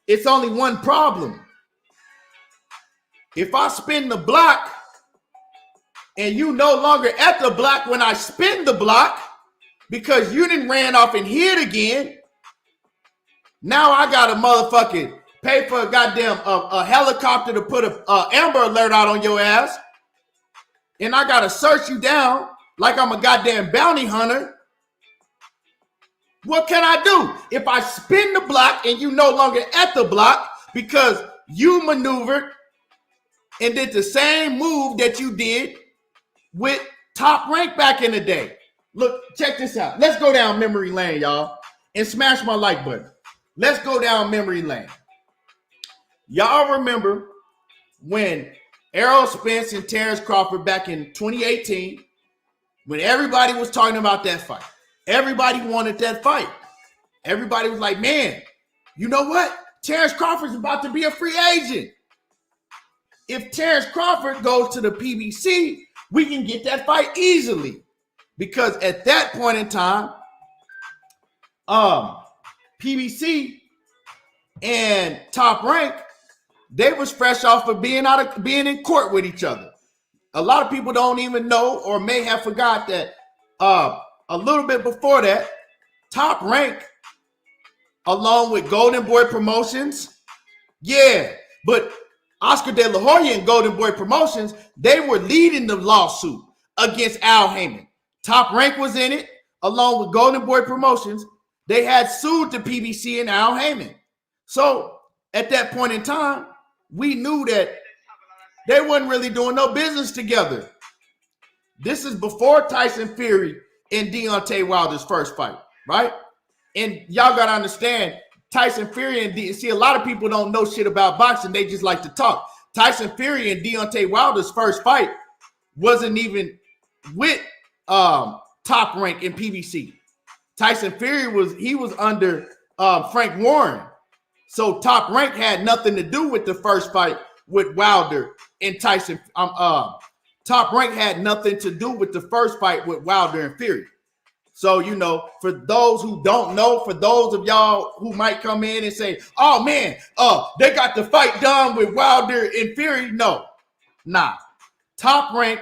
[SPEAKER 1] it's only one problem. If I spin the block and you no longer at the block when I spin the block because you didn't ran off and hit again, now I got to motherfucking pay for a goddamn a helicopter to put a Amber Alert out on your ass. And I got to search you down like I'm a goddamn bounty hunter. What can I do if I spin the block and you no longer at the block because you maneuvered and did the same move that you did with Top Rank back in the day? Look, check this out. Let's go down memory lane, y'all, and smash my like button. Let's go down memory lane. Y'all remember when Errol Spence and Terence Crawford back in 2018, when everybody was talking about that fight? Everybody wanted that fight. Everybody was like, man, you know what? Terence Crawford's about to be a free agent. If Terence Crawford goes to the PBC, we can get that fight easily. Because at that point in time, PBC and Top Rank, they was fresh off of being in court with each other. A lot of people don't even know or may have forgot that a little bit before that, Top Rank, along with Golden Boy Promotions, but Oscar De La Hoya and Golden Boy Promotions, they were leading the lawsuit against Al Heyman. Top Rank was in it, along with Golden Boy Promotions. They had sued the PBC and Al Heyman. So at that point in time, we knew that they wasn't really doing no business together. This is before Tyson Fury and Deontay Wilder's first fight, right? And y'all got to understand, Tyson Fury and see, a lot of people don't know shit about boxing. They just like to talk. Tyson Fury and Deontay Wilder's first fight wasn't even with Top Rank in PBC. Tyson Fury was under Frank Warren. So Top Rank had nothing to do with the first fight with Wilder and Tyson. Top Rank had nothing to do with the first fight with Wilder and Fury. So, for those who don't know, for those of y'all who might come in and say, oh man, they got the fight done with Wilder and Fury. No, nah. Top Rank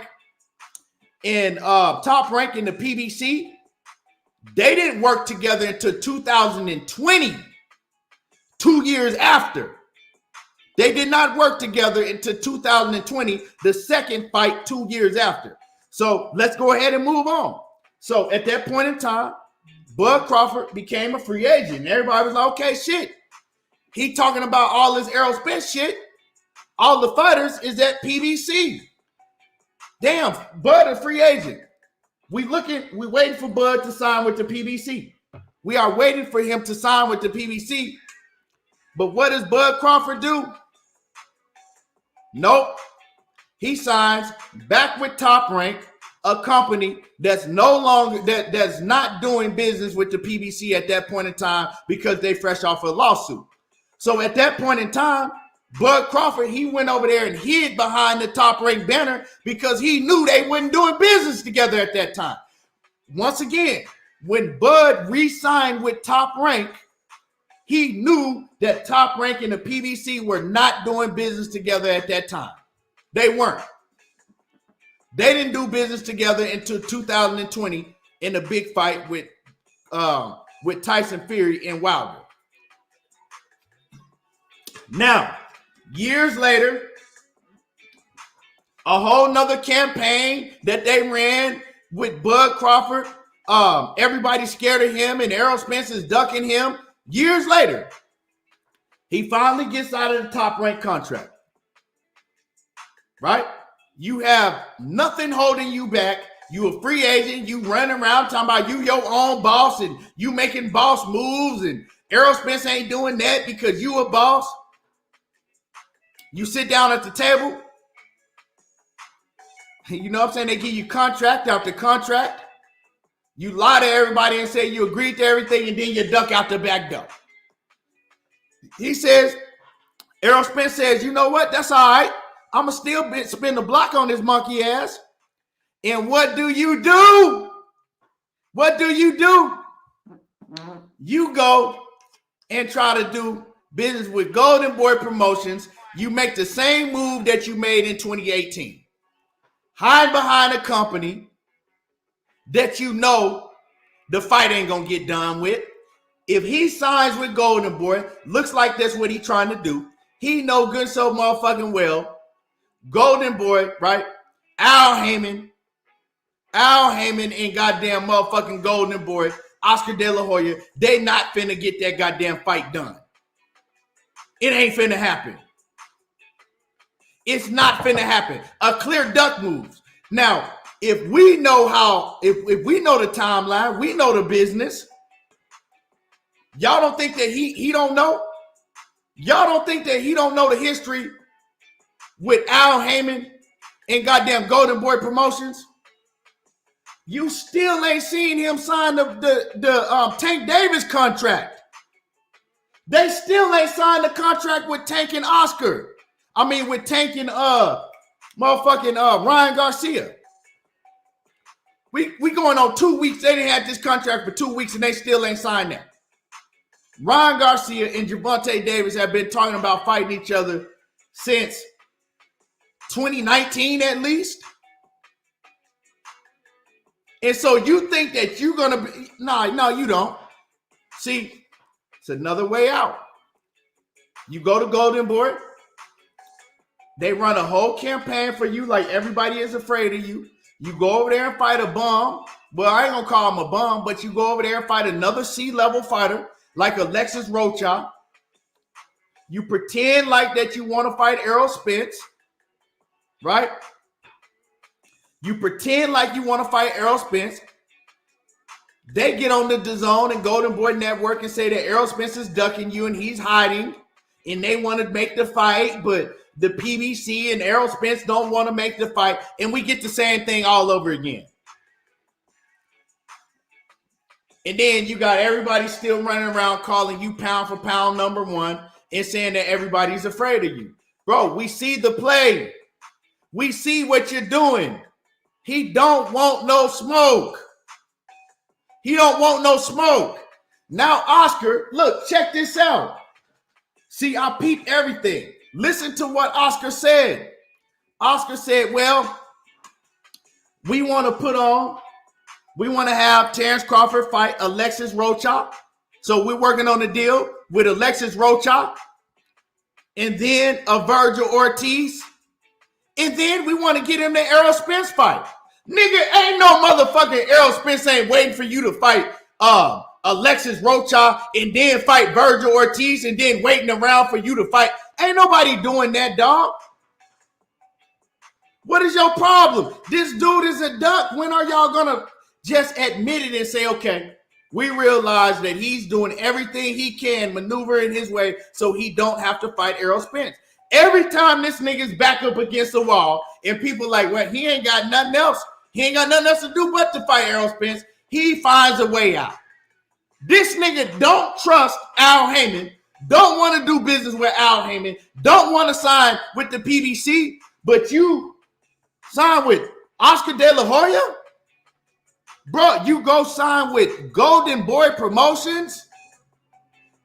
[SPEAKER 1] and the PBC, they didn't work together until 2020, 2 years after. They did not work together until 2020, the second fight 2 years after. So let's go ahead and move on. So at that point in time, Bud Crawford became a free agent. Everybody was like, okay, shit. He talking about all this Errol Spence shit. All the fighters is at PBC. Damn, Bud a free agent. We waiting for Bud to sign with the PBC. We are waiting for him to sign with the PBC. But what does Bud Crawford do? Nope. He signs back with Top Rank a company that's no longer that's not doing business with the PBC at that point in time because they fresh off a lawsuit. So at that point in time, Bud Crawford, he went over there and hid behind the Top Rank banner because he knew they weren't doing business together at that time. Once again, when Bud re-signed with Top Rank, he knew that Top Rank and the PBC were not doing business together at that time. They weren't. They didn't do business together until 2020 in the big fight with Tyson Fury and Wilder. Now, years later, a whole nother campaign that they ran with Bud Crawford. Everybody's scared of him, and Errol Spence is ducking him. Years later, he finally gets out of the Top Rank contract. Right? You have nothing holding you back. You a free agent. You running around talking about you your own boss and you making boss moves, and Errol Spence ain't doing that because you a boss. You sit down at the table. You know what I'm saying? They give you contract after contract. You lie to everybody and say you agreed to everything, and then you duck out the back door. He says, Errol Spence says, you know what? That's all right. I'm going to still spin the block on this monkey ass. And what do you do? What do? You go and try to do business with Golden Boy Promotions. You make the same move that you made in 2018. Hide behind a company that you know the fight ain't going to get done with. If he signs with Golden Boy, looks like that's what he's trying to do. He know good so motherfucking well. Golden Boy, right? Al Heyman and goddamn motherfucking Golden Boy, Oscar De La Hoya, they not finna get that goddamn fight done. It ain't finna happen. It's not finna happen. A clear duck moves. Now, if we know if we know the timeline, we know the business. Y'all don't think that he don't know? Y'all don't think that he don't know the history with Al Heyman and goddamn Golden Boy Promotions? You still ain't seen him sign the Tank Davis contract. They still ain't signed the contract with Tank and Oscar. I mean, with Tank and motherfucking Ryan Garcia. We going on 2 weeks. They didn't have this contract for 2 weeks and they still ain't signed that. Ryan Garcia and Gervonta Davis have been talking about fighting each other since 2019 at least. And so you think that you're going to be, no, you don't. See, it's another way out. You go to Golden Boy. They run a whole campaign for you like everybody is afraid of you. You go over there and fight a bum. Well, I ain't going to call him a bum, but you go over there and fight another C-level fighter like Alexis Rocha. You pretend like that you want to fight Errol Spence, right? You pretend like you want to fight Errol Spence. They get on the DAZN and Golden Boy Network and say that Errol Spence is ducking you and he's hiding, and they want to make the fight, but the PBC and Errol Spence don't want to make the fight, and we get the same thing all over again. And then you got everybody still running around calling you pound for pound number one and saying that everybody's afraid of you. Bro, we see the play. We see what you're doing. He don't want no smoke. He don't want no smoke. Now, Oscar, look, check this out. See, I peeped everything. Listen to what Oscar said. Oscar said, well, we want to have Terence Crawford fight Alexis Rocha. So we're working on a deal with Alexis Rocha and then a Virgil Ortiz. And then we want to get him the Errol Spence fight. Nigga, ain't no motherfucking Errol Spence ain't waiting for you to fight Alexis Rocha and then fight Virgil Ortiz and then waiting around for you to fight. Ain't nobody doing that, dog. What is your problem? This dude is a duck. When are y'all going to just admit it and say, okay, we realize that he's doing everything he can, maneuvering his way so he don't have to fight Errol Spence. Every time this nigga's back up against the wall and people like, well, he ain't got nothing else. He ain't got nothing else to do but to fight Errol Spence. He finds a way out. This nigga don't trust Al Haymon, don't want to do business with Al Haymon, don't want to sign with the PBC, but you sign with Oscar De La Hoya? Bro, you go sign with Golden Boy Promotions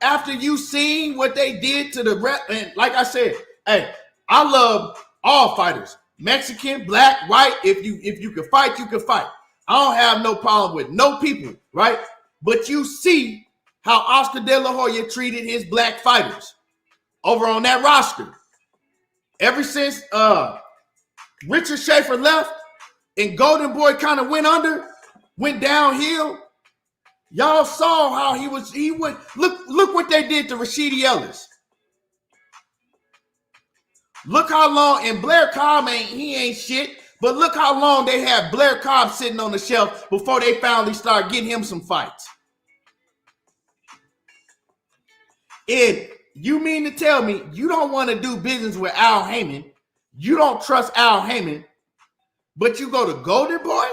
[SPEAKER 1] after you seen what they did to the rep. And like I said, hey, I love all fighters. Mexican, black, white. If you can fight, you can fight. I don't have no problem with no people, right? But you see how Oscar De La Hoya treated his black fighters over on that roster. Ever since Richard Schaefer left and Golden Boy kind of went downhill, y'all saw how he would look what they did to Rashidi Ellis. Look how long, and Blair Cobb ain't shit, but look how long they had Blair Cobb sitting on the shelf before they finally start getting him some fights. And you mean to tell me you don't want to do business with Al Haymon, you don't trust Al Haymon, but you go to Golden Boy?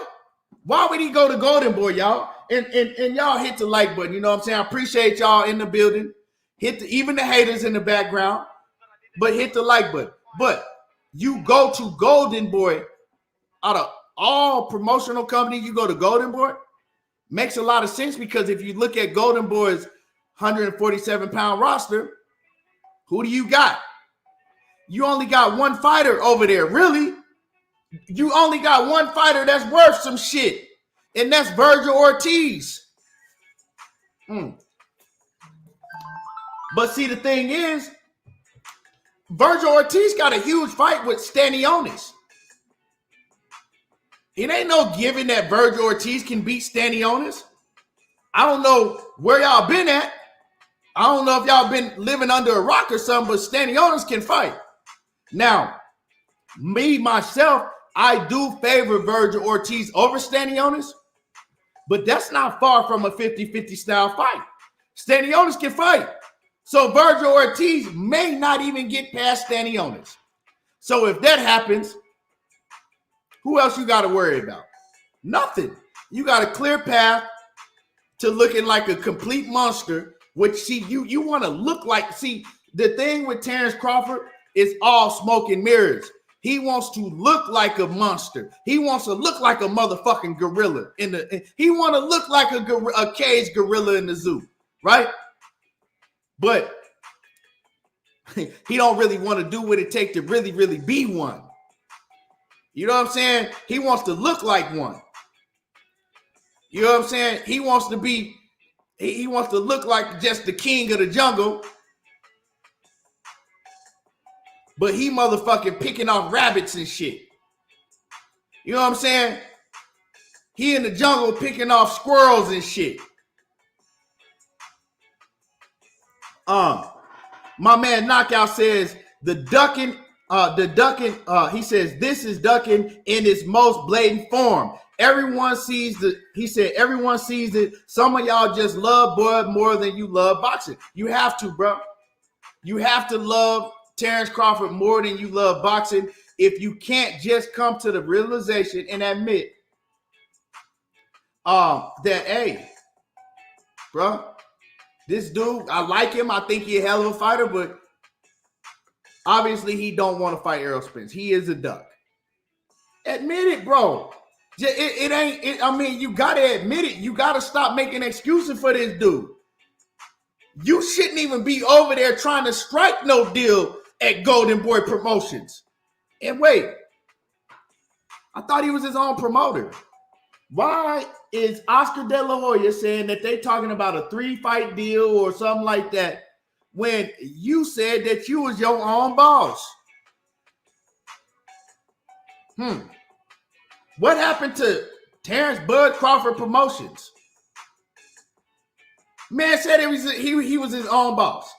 [SPEAKER 1] Why would he go to Golden Boy, y'all? And y'all hit the like button, you know what I'm saying? I appreciate y'all in the building. Even the haters in the background, but hit the like button. But you go to Golden Boy, out of all promotional companies, you go to Golden Boy. Makes a lot of sense, because if you look at Golden Boy's 147-pound roster, who do you got? You only got one fighter over there, really. You only got one fighter that's worth some shit, and that's Virgil Ortiz. But see, the thing is, Virgil Ortiz got a huge fight with Stanionis. It ain't no giving that Virgil Ortiz can beat Stanionis. I don't know where y'all been at. I don't know if y'all been living under a rock or something, but Stanionis can fight. Now, me, myself, I do favor Virgil Ortiz over Stanionis, but that's not far from a 50-50 style fight. Stanionis can fight. So Virgil Ortiz may not even get past Stanionis. So if that happens, who else you got to worry about? Nothing. You got a clear path to looking like a complete monster, which, see, you want to look like, see, the thing with Terence Crawford is all smoke and mirrors. He wants to look like a monster. He wants to look like a motherfucking gorilla he want to look like a caged gorilla in the zoo, right? But he don't really want to do what it takes to really, really be one. You know what I'm saying? He wants to look like one. You know what I'm saying? He wants to look like just the king of the jungle. But he motherfucking picking off rabbits and shit. You know what I'm saying? He in the jungle picking off squirrels and shit. My man Knockout says he says this is ducking in its most blatant form. Everyone sees it. Some of y'all just love Bud more than you love boxing. You have to, bro. You have to love Terence Crawford more than you love boxing if you can't just come to the realization and admit that, hey, bro, this dude, I like him. I think he's a hell of a fighter, but obviously he don't want to fight Errol Spence. He is a duck. Admit it, bro. I mean, you got to admit it. You got to stop making excuses for this dude. You shouldn't even be over there trying to strike no deal at Golden Boy Promotions. And wait, I thought he was his own promoter. Why is Oscar De La Hoya saying that they talking about a 3-fight deal or something like that when you said that you was your own boss? What happened to Terence Bud Crawford Promotions? Man said he was his own boss.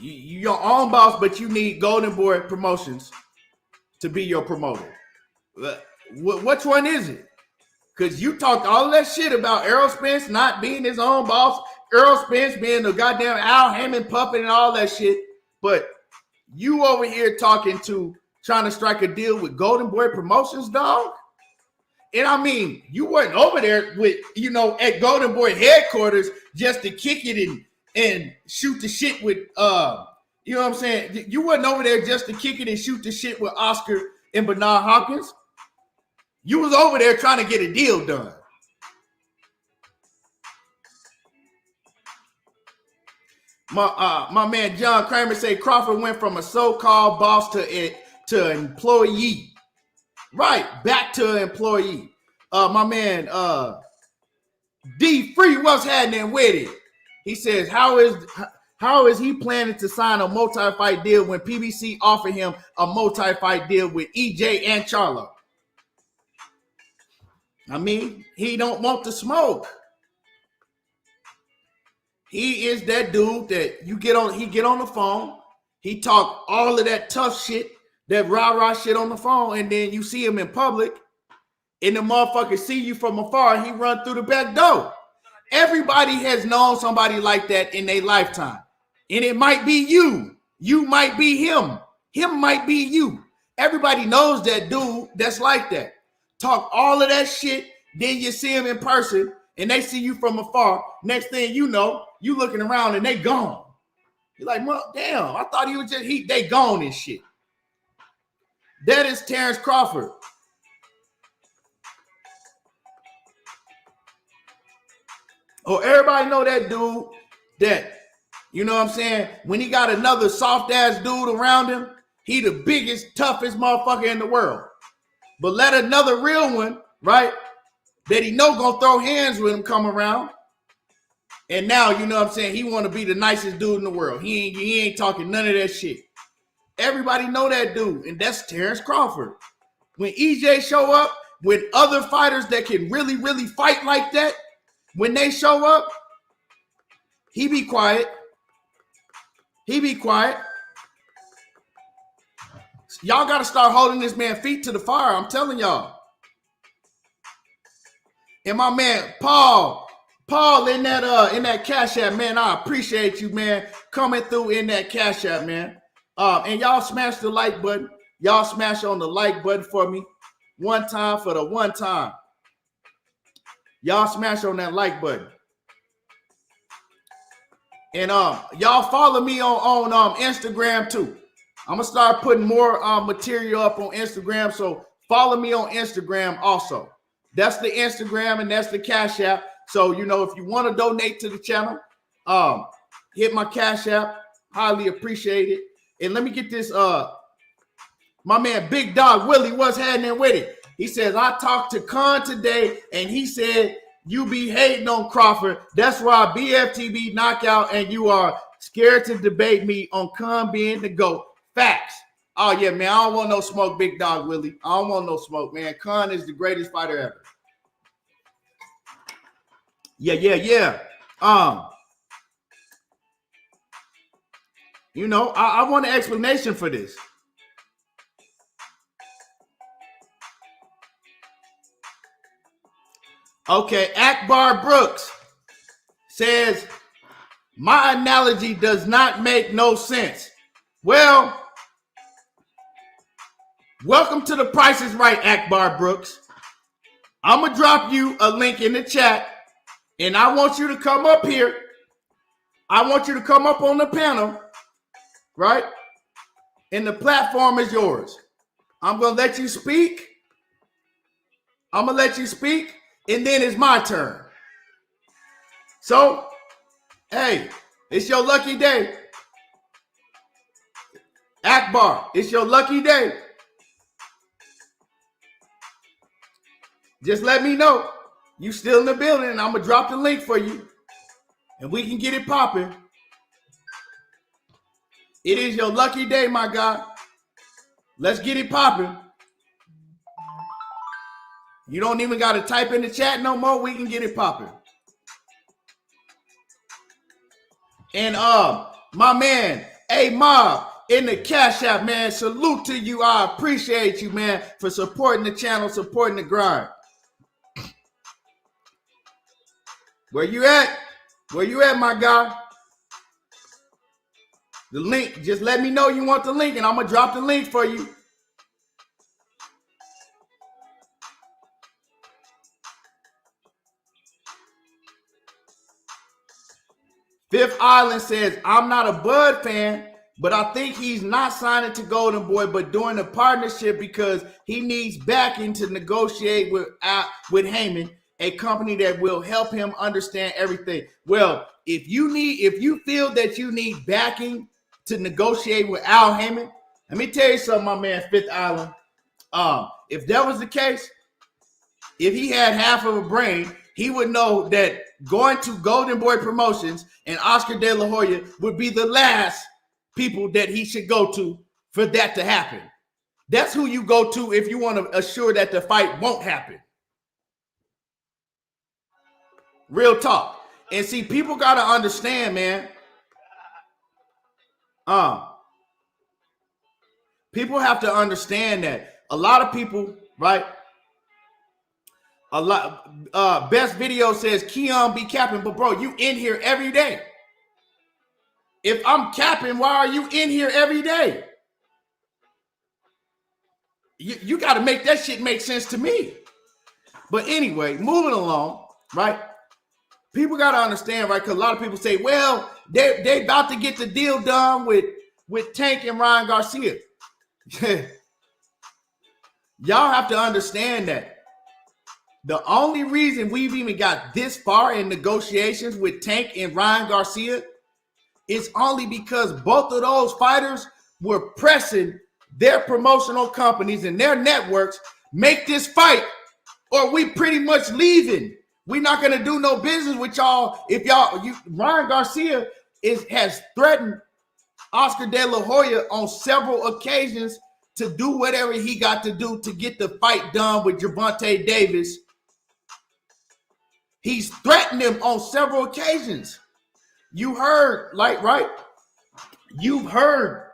[SPEAKER 1] You're your own boss, but you need Golden Boy Promotions to be your promoter. Which one is it? Because you talked all that shit about Errol Spence not being his own boss, Errol Spence being the goddamn Al Haymon puppet and all that shit. But you over here trying to strike a deal with Golden Boy Promotions, dog. And I mean, you weren't over there with, at Golden Boy headquarters just to kick it and shoot the shit with, you know what I'm saying? You wasn't over there just to kick it and shoot the shit with Oscar and Bernard Hopkins. You was over there trying to get a deal done. My man John Kramer say Crawford went from a so-called boss to employee. Right, back to employee. My man D Free, what's happening with it? He says, how is he planning to sign a multi-fight deal when PBC offered him a multi-fight deal with EJ and Charlo? I mean, he don't want the smoke. He is that dude that he get on the phone, he talk all of that tough shit, that rah-rah shit on the phone, and then you see him in public, and the motherfucker see you from afar, and he run through the back door. Everybody has known somebody like that in their lifetime. And it might be you. You might be him. Him might be you. Everybody knows that dude that's like that. Talk all of that shit, then you see him in person, and they see you from afar. Next thing you know, you looking around and they gone. You're like, well, damn, I thought he was they gone and shit. That is Terence Crawford. Oh, everybody know that dude that, you know what I'm saying? When he got another soft ass dude around him, he the biggest, toughest motherfucker in the world. But let another real one, right, that he know gonna throw hands with him come around. And now, you know what I'm saying, he want to be the nicest dude in the world. He ain't talking none of that shit. Everybody know that dude, and that's Terence Crawford. When EJ show up with other fighters that can really, really fight like that, when they show up, he be quiet. He be quiet. Y'all got to start holding this man feet to the fire. I'm telling y'all. And my man Paul in that Cash App, man, I appreciate you, man, coming through in that Cash App, man. And y'all smash the like button. Y'all smash on the like button for me. One time for the one time. Y'all smash on that like button. And y'all follow me on Instagram too. I'm gonna start putting more material up on Instagram. So follow me on Instagram also. That's the Instagram and that's the Cash App. So, you know, if you want to donate to the channel, hit my Cash App. Highly appreciate it. And let me get this, my man Big Dog Willie, what's happening with it? He says, I talked to Khan today, and he said, you be hating on Crawford. That's why BFTB knockout, and you are scared to debate me on Khan being the GOAT. Facts. Oh, yeah, man, I don't want no smoke, Big Dog Willie. I don't want no smoke, man. Khan is the greatest fighter ever. Yeah. You know, I want an explanation for this. Okay, Akbar Brooks says, my analogy does not make no sense. Well, welcome to The Price is Right, Akbar Brooks. I'm going to drop you a link in the chat, and I want you to come up here. I want you to come up on the panel, right? And the platform is yours. I'm going to let you speak. And then it's my turn. So, hey, it's your lucky day. Akbar, it's your lucky day. Just let me know you still in the building, and I'm going to drop the link for you, and we can get it popping. It is your lucky day, my guy. Let's get it popping. You don't even got to type in the chat no more. We can get it popping. And my man, A-Mob in the Cash App, man. Salute to you. I appreciate you, man, for supporting the channel, supporting the grind. Where you at? Where you at, my guy? The link, just let me know you want the link, and I'm going to drop the link for you. Fifth Island says, I'm not a Bud fan, but I think he's not signing to Golden Boy, but doing a partnership because he needs backing to negotiate with Heyman, a company that will help him understand everything. Well, if you feel that you need backing to negotiate with Al Heyman, let me tell you something, my man, Fifth Island. If that was the case, if he had half of a brain, he would know that going to Golden Boy Promotions and Oscar De La Hoya would be the last people that he should go to for that to happen. That's who you go to if you want to assure that the fight won't happen. Real talk. And see, people got to understand, man. People have to understand that a lot of people, right? A lot. Best video says Keon be capping, but bro, you in here every day. If I'm capping, why are you in here every day? You got to make that shit make sense to me. But anyway, moving along, right? People got to understand, right? Because a lot of people say, well, they about to get the deal done with Tank and Ryan Garcia. Y'all have to understand that the only reason we've even got this far in negotiations with Tank and Ryan Garcia is only because both of those fighters were pressing their promotional companies and their networks, make this fight or we pretty much leaving. We're not going to do no business with y'all. If Ryan Garcia has threatened Oscar De La Hoya on several occasions to do whatever he got to do to get the fight done with Gervonta Davis. He's threatened him on several occasions. You heard, right? You've heard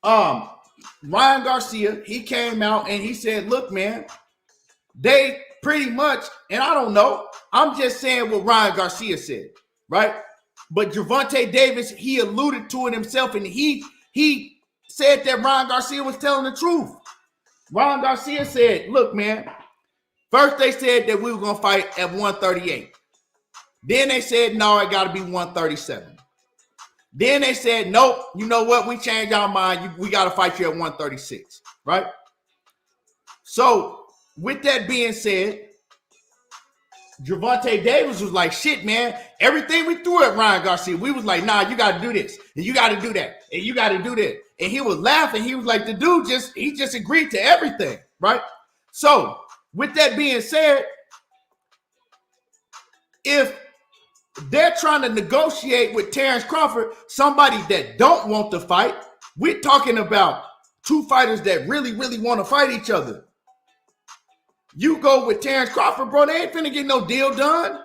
[SPEAKER 1] Ryan Garcia, he came out and he said, look, man, they pretty much, and I don't know, I'm just saying what Ryan Garcia said, right? But Gervonta Davis, he alluded to it himself, and he said that Ryan Garcia was telling the truth. Ryan Garcia said, look, man, first they said that we were going to fight at 138. Then they said, no, it got to be 137. Then they said, nope, you know what? We changed our mind. We got to fight you at 136, right? So with that being said, Gervonta Davis was like, shit, man, everything we threw at Ryan Garcia, we was like, nah, you got to do this, and you got to do that, and you got to do that. And he was laughing. He was like, the dude just agreed to everything, right? So with that being said, if they're trying to negotiate with Terence Crawford, somebody that don't want to fight, we're talking about two fighters that really, really want to fight each other. You go with Terence Crawford, bro, they ain't finna get no deal done.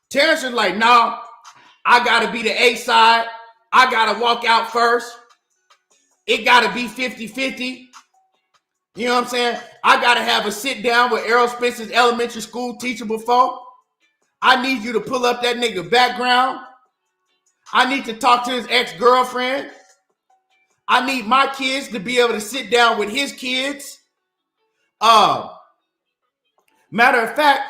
[SPEAKER 1] Terence is like, nah, I got to be the A side. I got to walk out first. It got to be 50-50. You know what I'm saying? I got to have a sit down with Errol Spence's elementary school teacher before. I need you to pull up that nigga background. I need to talk to his ex-girlfriend. I need my kids to be able to sit down with his kids. Matter of fact,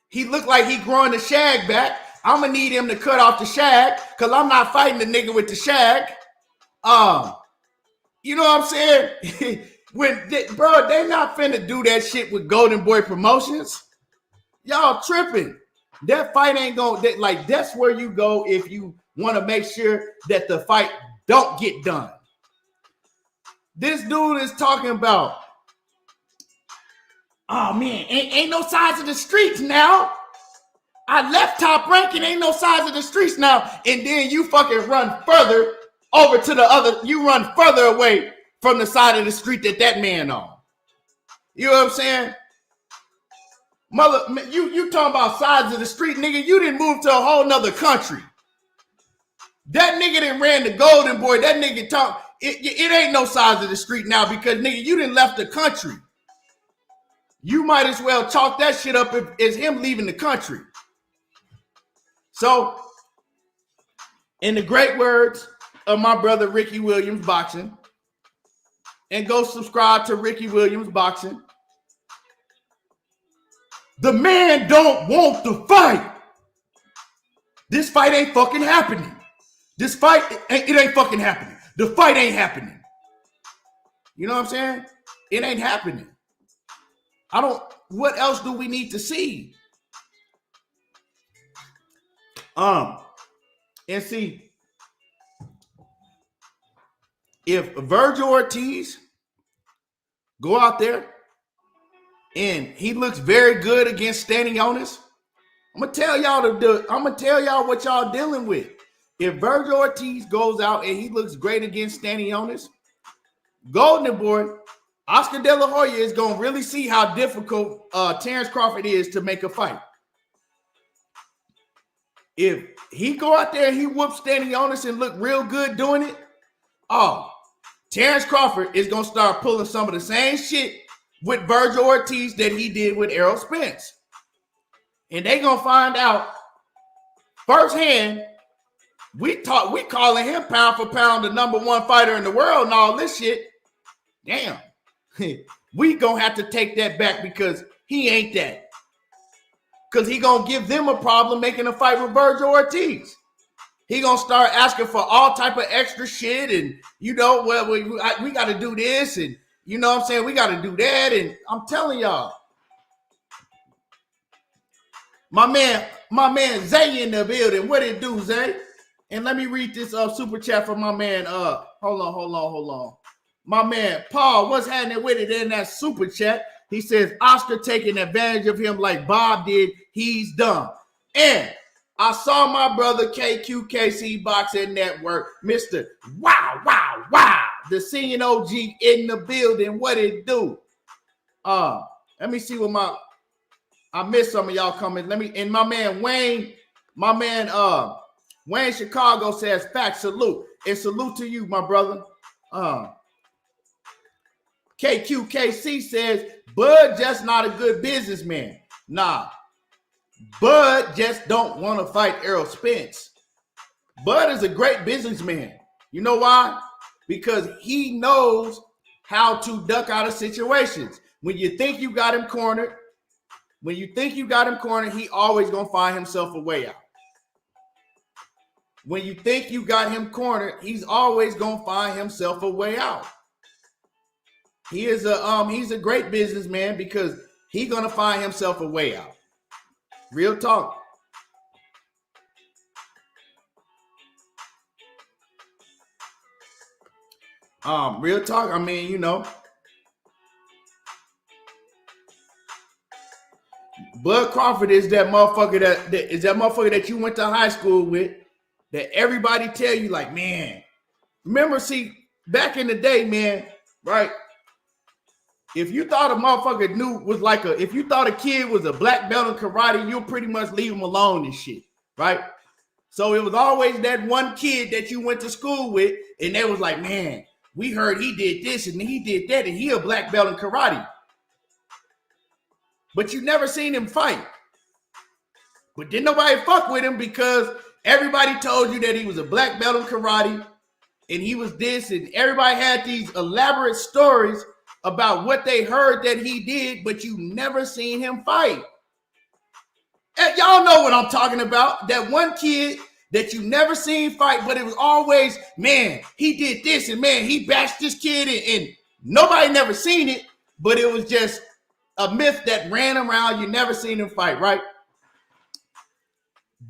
[SPEAKER 1] he looked like he growing the shag back. I'm gonna need him to cut off the shag because I'm not fighting the nigga with the shag. You know what I'm saying? Bro, they not finna do that shit with Golden Boy Promotions. Y'all tripping. That fight ain't going, that's where you go if you want to make sure that the fight don't get done. This dude is talking about, oh man, ain't no sides of the streets now. I left Top Ranking, ain't no sides of the streets now. And then you fucking run further over to the other, you run further away from the side of the street that man on. You know what I'm saying? Mother, you talking about sides of the street, nigga. You didn't move to a whole nother country. That nigga done ran the Golden Boy. That nigga talk. It ain't no sides of the street now because, nigga, you done left the country. You might as well chalk that shit up as him leaving the country. So, in the great words of my brother Ricky Williams Boxing and go subscribe to Ricky Williams Boxing. The man don't want to fight. This fight ain't fucking happening. This fight, it ain't fucking happening. The fight ain't happening. You know what I'm saying? It ain't happening. What else do we need to see? And see, if Virgil Ortiz go out there and he looks very good against Stanionis, I'm gonna tell y'all what y'all dealing with. If Virgil Ortiz goes out and he looks great against Stanionis, Golden Boy, Oscar De La Hoya is gonna really see how difficult Terence Crawford is to make a fight. If he go out there and he whoops Stanionis and look real good doing it, Terence Crawford is gonna start pulling some of the same shit with Virgil Ortiz that he did with Errol Spence. And they gonna find out firsthand. We calling him pound for pound the #1 fighter in the world and all this shit. Damn. We gonna have to take that back because he ain't that. Because he gonna give them a problem making a fight with Virgil Ortiz. He gonna start asking for all type of extra shit and, you know, well, we got to do this and, you know what I'm saying, we got to do that. And I'm telling y'all, my man Zay in the building. What it do, Zay? And let me read this super chat from my man. Hold on. My man Paul, what's happening with it in that super chat? He says Oscar taking advantage of him like Bob did. He's dumb. And I saw my brother KQKC Boxing Network, Mr. Wow, the senior OG in the building. What it do? Let me see what I missed some of y'all coming. And my man Wayne Chicago says fact, salute. And salute to you, my brother. KQKC says Bud just not a good businessman. Nah. Bud just don't want to fight Errol Spence. Bud is a great businessman. You know why? Because he knows how to duck out of situations. When you think you got him cornered, he always going to find himself a way out. When you think you got him cornered, he's always going to find himself a way out. He's a great businessman because he's going to find himself a way out. Real talk. Real talk. I mean, you know, Bud Crawford is that motherfucker that you went to high school with, that everybody tell you like, man, remember, see, back in the day, man, right? If you thought a motherfucker if you thought a kid was a black belt in karate, you'll pretty much leave him alone and shit, right? So it was always that one kid that you went to school with, and they was like, man, we heard he did this and he did that, and he a black belt in karate. But you never seen him fight. But didn't nobody fuck with him because everybody told you that he was a black belt in karate and he was this, and everybody had these elaborate stories about what they heard that he did, but you never seen him fight. And y'all know what I'm talking about. That one kid that you never seen fight, but it was always, man, he did this, and man, he bashed this kid, and nobody never seen it, but it was just a myth that ran around. You never seen him fight, right?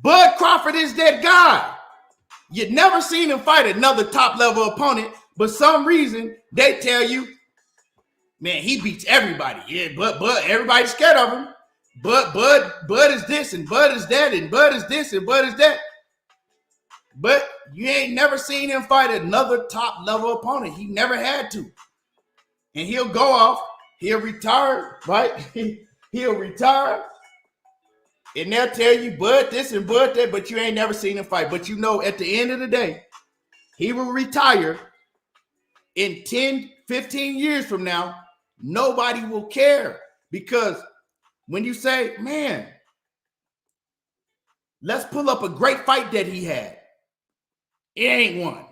[SPEAKER 1] Bud Crawford is that guy. You never seen him fight another top-level opponent, but some reason they tell you, man, he beats everybody. Yeah, but everybody's scared of him. Bud is this, and Bud is that, and Bud is this, and Bud is that. But you ain't never seen him fight another top-level opponent. He never had to. And he'll go off. He'll retire, right? He'll retire. And they'll tell you, Bud this and Bud that, but you ain't never seen him fight. But you know, at the end of the day, he will retire. In 10, 15 years from now, nobody will care. Because when you say, man, let's pull up a great fight that he had, it ain't one.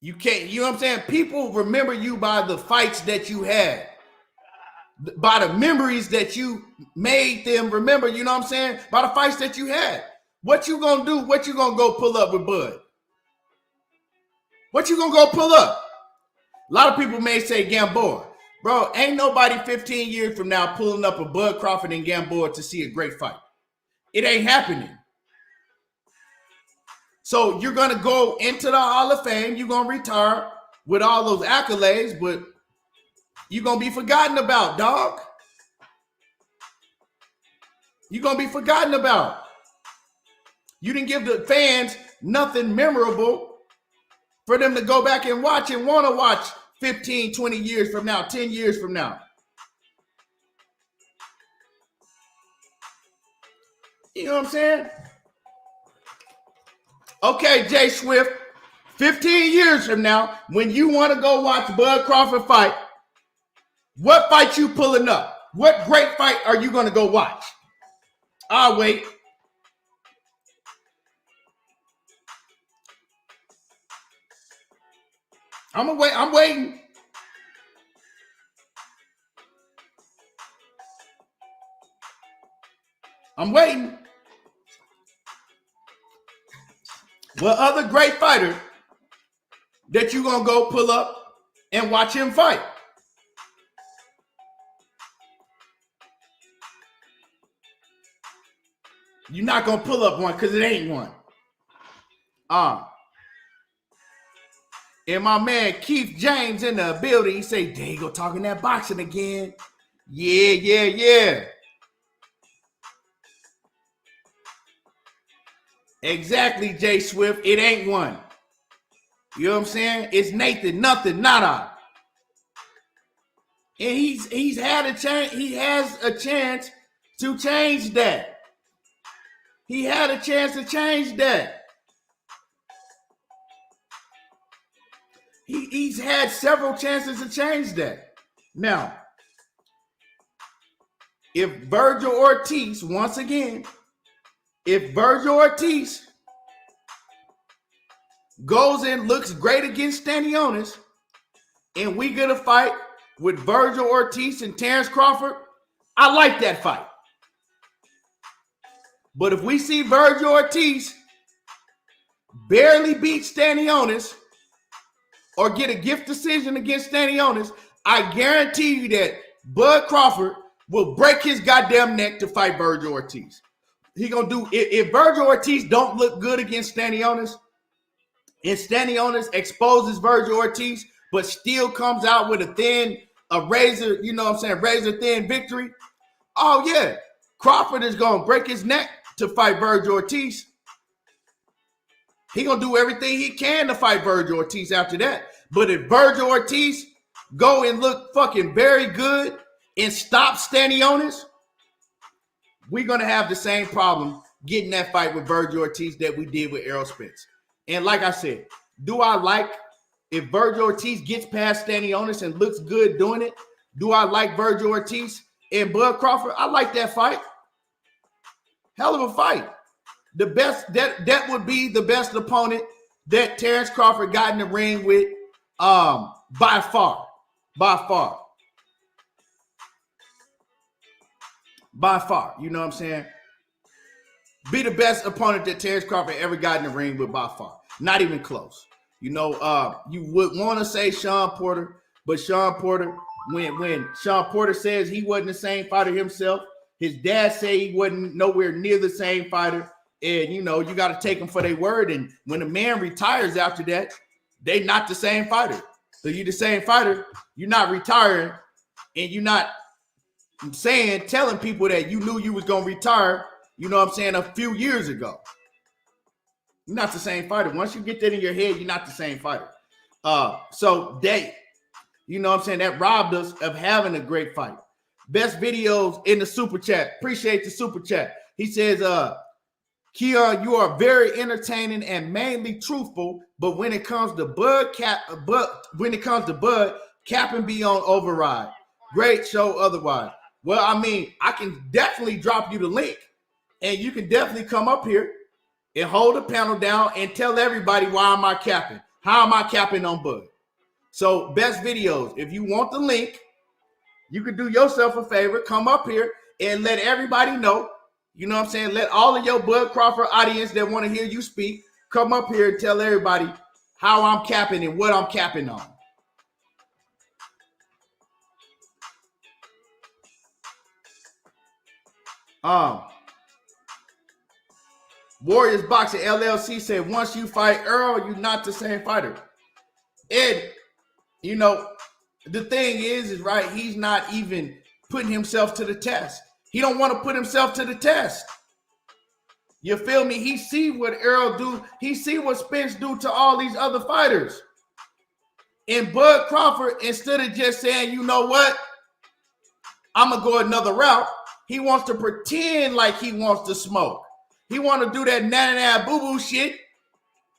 [SPEAKER 1] You can't, you know what I'm saying? People remember you by the fights that you had, by the memories that you made them remember, you know what I'm saying? By the fights that you had. What you gonna do? What you gonna go pull up with Bud? What you gonna go pull up? A lot of people may say Gamboa. Bro, ain't nobody 15 years from now pulling up a Bud Crawford and Gamboa to see a great fight. It ain't happening. So you're going to go into the Hall of Fame. You're going to retire with all those accolades, but you're going to be forgotten about, dog. You're going to be forgotten about. You didn't give the fans nothing memorable for them to go back and watch and want to watch 15, 20 years from now, 10 years from now. You know what I'm saying? Okay, Jay Swift, 15 years from now, when you want to go watch Bud Crawford fight, what fight you pulling up? What great fight are you going to go watch? I'll wait. I'm gonna wait. I'm waiting. I'm waiting. What other great fighter that you gonna go pull up and watch him fight? You're not gonna pull up one because it ain't one. And my man Keith James in the building, he say, there you go talking that boxing again. Yeah. Exactly, Jay Swift. It ain't one. You know what I'm saying? It's Nathan, nothing, nada. And he's had a chance. He has a chance to change that. He had a chance to change that. He's had several chances to change that. Now, if Virgil Ortiz, once again, if Virgil Ortiz goes and looks great against Stanionis, and we get a fight with Virgil Ortiz and Terence Crawford, I like that fight. But if we see Virgil Ortiz barely beat Stanionis or get a gift decision against Stanionis, I guarantee you that Bud Crawford will break his goddamn neck to fight Virgil Ortiz. He gonna do, if Virgil Ortiz don't look good against Stanionis, and Stanionis exposes Virgil Ortiz, but still comes out with a razor, you know what I'm saying, razor thin victory. Oh yeah, Crawford is gonna break his neck to fight Virgil Ortiz. He gonna do everything he can to fight Virgil Ortiz after that. But if Virgil Ortiz go and look fucking very good and stop Stanionis, we're gonna have the same problem getting that fight with Virgil Ortiz that we did with Errol Spence. And like I said, do I like if Virgil Ortiz gets past Stanionis and looks good doing it? Do I like Virgil Ortiz and Bud Crawford? I like that fight. Hell of a fight. The best that would be the best opponent that Terence Crawford got in the ring with, by far. You know what I'm saying? Be the best opponent that Terence Crawford ever got in the ring with by far. Not even close. You know, you would want to say Sean Porter, but Sean Porter, when Sean Porter says he wasn't the same fighter himself, his dad said he wasn't nowhere near the same fighter. And, you know, you got to take them for their word. And when a man retires after that, they not the same fighter. So you the same fighter, you're not retiring, and you're not telling people that you knew you was going to retire, you know what I'm saying, a few years ago. You're not the same fighter. Once you get that in your head, you're not the same fighter. So they, you know what I'm saying, that robbed us of having a great fight. Best videos in the super chat. Appreciate the super chat. He says, Keon, you are very entertaining and mainly truthful, but when it comes to Bud, cap and be on override. Great show otherwise. Well, I mean, I can definitely drop you the link, and you can definitely come up here and hold the panel down and tell everybody why am I capping. How am I capping on Bud? So best videos. If you want the link, you could do yourself a favor. Come up here and let everybody know. You know what I'm saying? Let all of your Bud Crawford audience that want to hear you speak come up here and tell everybody how I'm capping and what I'm capping on. Warriors Boxing LLC said, once you fight Earl, you're not the same fighter. And, you know, the thing is right, he's not even putting himself to the test. He don't want to put himself to the test. You feel me? He see what Earl do. He see what Spence do to all these other fighters. And Bud Crawford, instead of just saying, you know what, I'm going to go another route, he wants to pretend like he wants to smoke. He want to do that na-na-na boo-boo shit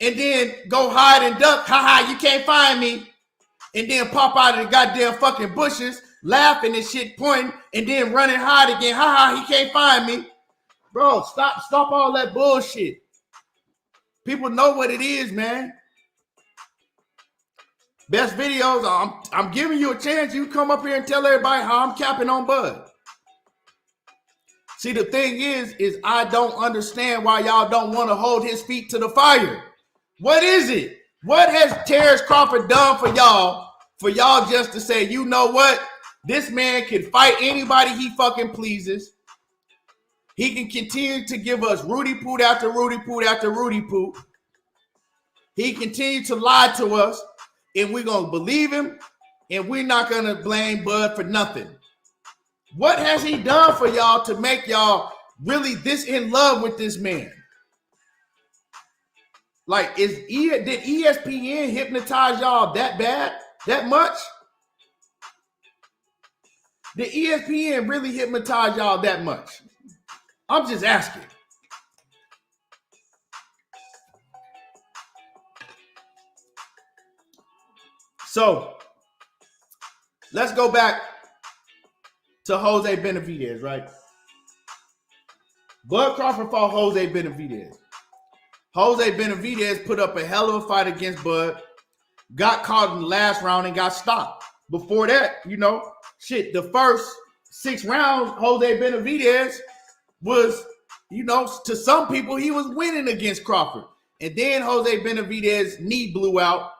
[SPEAKER 1] and then go hide and duck. Ha-ha, you can't find me. And then pop out of the goddamn fucking bushes, laughing and shit, pointing, and then run and hide again. Ha-ha, he can't find me. Bro, stop all that bullshit. People know what it is, man. Best videos, I'm giving you a chance. You come up here and tell everybody how I'm capping on Bud. See, the thing is I don't understand why y'all don't want to hold his feet to the fire. What is it? What has Terence Crawford done for y'all just to say, you know what? This man can fight anybody he fucking pleases. He can continue to give us Rudy Poot after Rudy Poot after Rudy Poot. He continued to lie to us, and we're going to believe him, and we're not going to blame Bud for nothing. What has he done for y'all to make y'all really this in love with this man? Like, did ESPN hypnotize y'all that bad, that much? Did ESPN really hypnotize y'all that much? I'm just asking. So, let's go back to Jose Benavidez, right? Bud Crawford fought Jose Benavidez. Jose Benavidez put up a hell of a fight against Bud, got caught in the last round and got stopped. Before that, you know, shit, the first 6 rounds, Jose Benavidez was, you know, to some people, he was winning against Crawford. And then Jose Benavidez's knee blew out,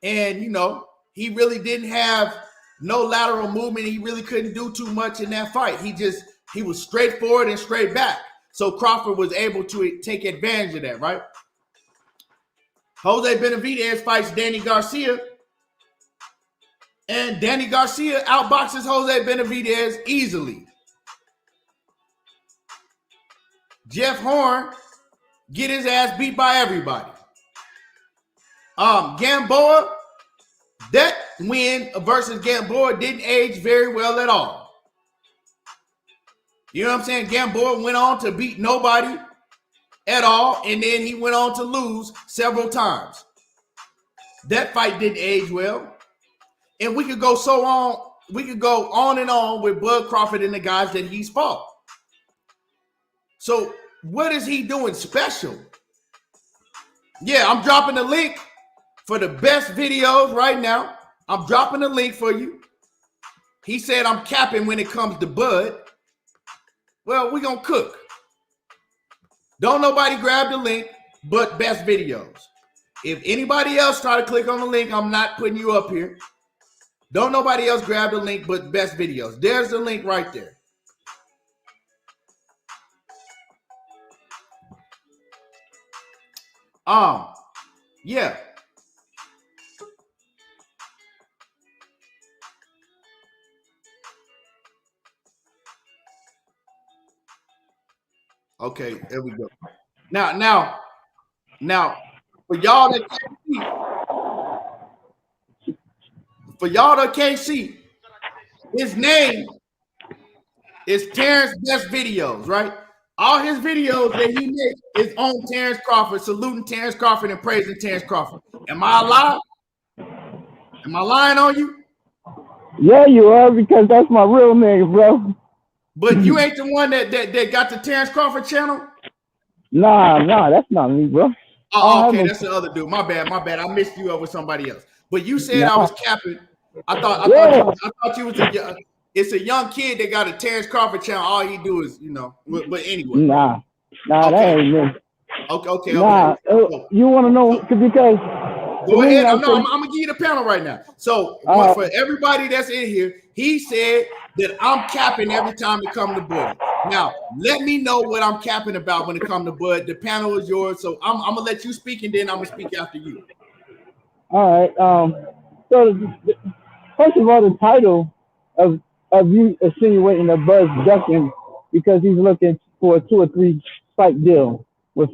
[SPEAKER 1] and, you know, he really didn't have no lateral movement. He really couldn't do too much in that fight. He was straight forward and straight back. So Crawford was able to take advantage of that, right? Jose Benavidez fights Danny Garcia, and Danny Garcia outboxes Jose Benavidez easily. Jeff Horn get his ass beat by everybody. Gamboa, that win versus Gamboa didn't age very well at all. You know what I'm saying? Gamboa went on to beat nobody at all, and then he went on to lose several times. That fight didn't age well. And we could go on and on with Bud Crawford and the guys that he's fought. So what is he doing special? Yeah, I'm dropping the link for the best videos right now. I'm dropping the link for you. He said I'm capping when it comes to Bud. Well, we're going to cook. Don't nobody grab the link but best videos. If anybody else try to click on the link, I'm not putting you up here. Don't nobody else grab the link but best videos. There's the link right there. Yeah. Okay, there we go. Now, for y'all that can't see, his name is Terence Best Videos, right? All his videos that he makes is on Terence Crawford, saluting Terence Crawford and praising Terence Crawford. Am I alive? Am I lying on you?
[SPEAKER 2] Yeah, you are, because that's my real name, bro.
[SPEAKER 1] But you ain't the one that got the Terence Crawford channel?
[SPEAKER 2] Nah, that's not me, bro.
[SPEAKER 1] Oh, okay, that's the other dude. My bad. I mixed you up with somebody else. But you said I was capping. I thought you was it's a young kid that got a Terence Crawford channel. All he do is, but anyway.
[SPEAKER 2] Nah,
[SPEAKER 1] okay.
[SPEAKER 2] That ain't me.
[SPEAKER 1] Okay.
[SPEAKER 2] You want to know because
[SPEAKER 1] go ahead. I'm gonna give you the panel right now. So for everybody that's in here, he said that I'm capping every time it comes to Bud. Now let me know what I'm capping about when it comes to Bud. The panel is yours, so I'm gonna let you speak, and then I'm gonna speak after you.
[SPEAKER 2] All right. So first of all, the title of you insinuating that Bud's ducking because he's looking for a 2 or 3 fight deal with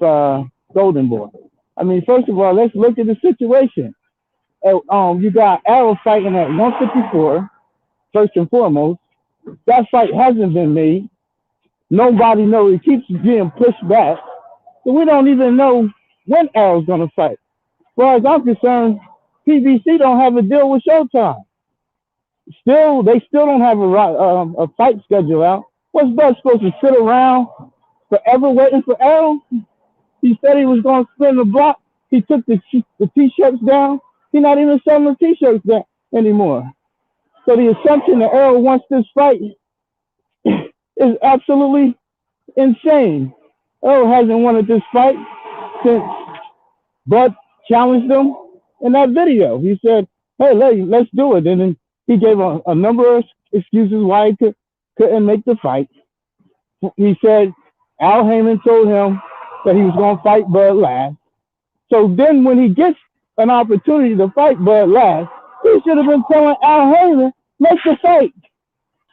[SPEAKER 2] Golden Boy. I mean, first of all, let's look at the situation. You got Arrow fighting at 154, first and foremost. That fight hasn't been made. Nobody knows. It keeps being pushed back. So we don't even know when Arrow's going to fight. As far as I'm concerned, PBC don't have a deal with Showtime. They still don't have a fight schedule out. What's Bud supposed to sit around forever waiting for Arrow? He said he was going to spin the block. He took the T-shirts down. He's not even selling the T-shirts down anymore. So the assumption that Arrow wants this fight is absolutely insane. Arrow hasn't wanted this fight since Bud challenged him in that video. He said, hey, let's do it. And then he gave a number of excuses why he couldn't make the fight. He said Al Heyman told him that he was going to fight Bud last. So then when he gets an opportunity to fight Bud last, he should have been telling Al Heyman, make the fight.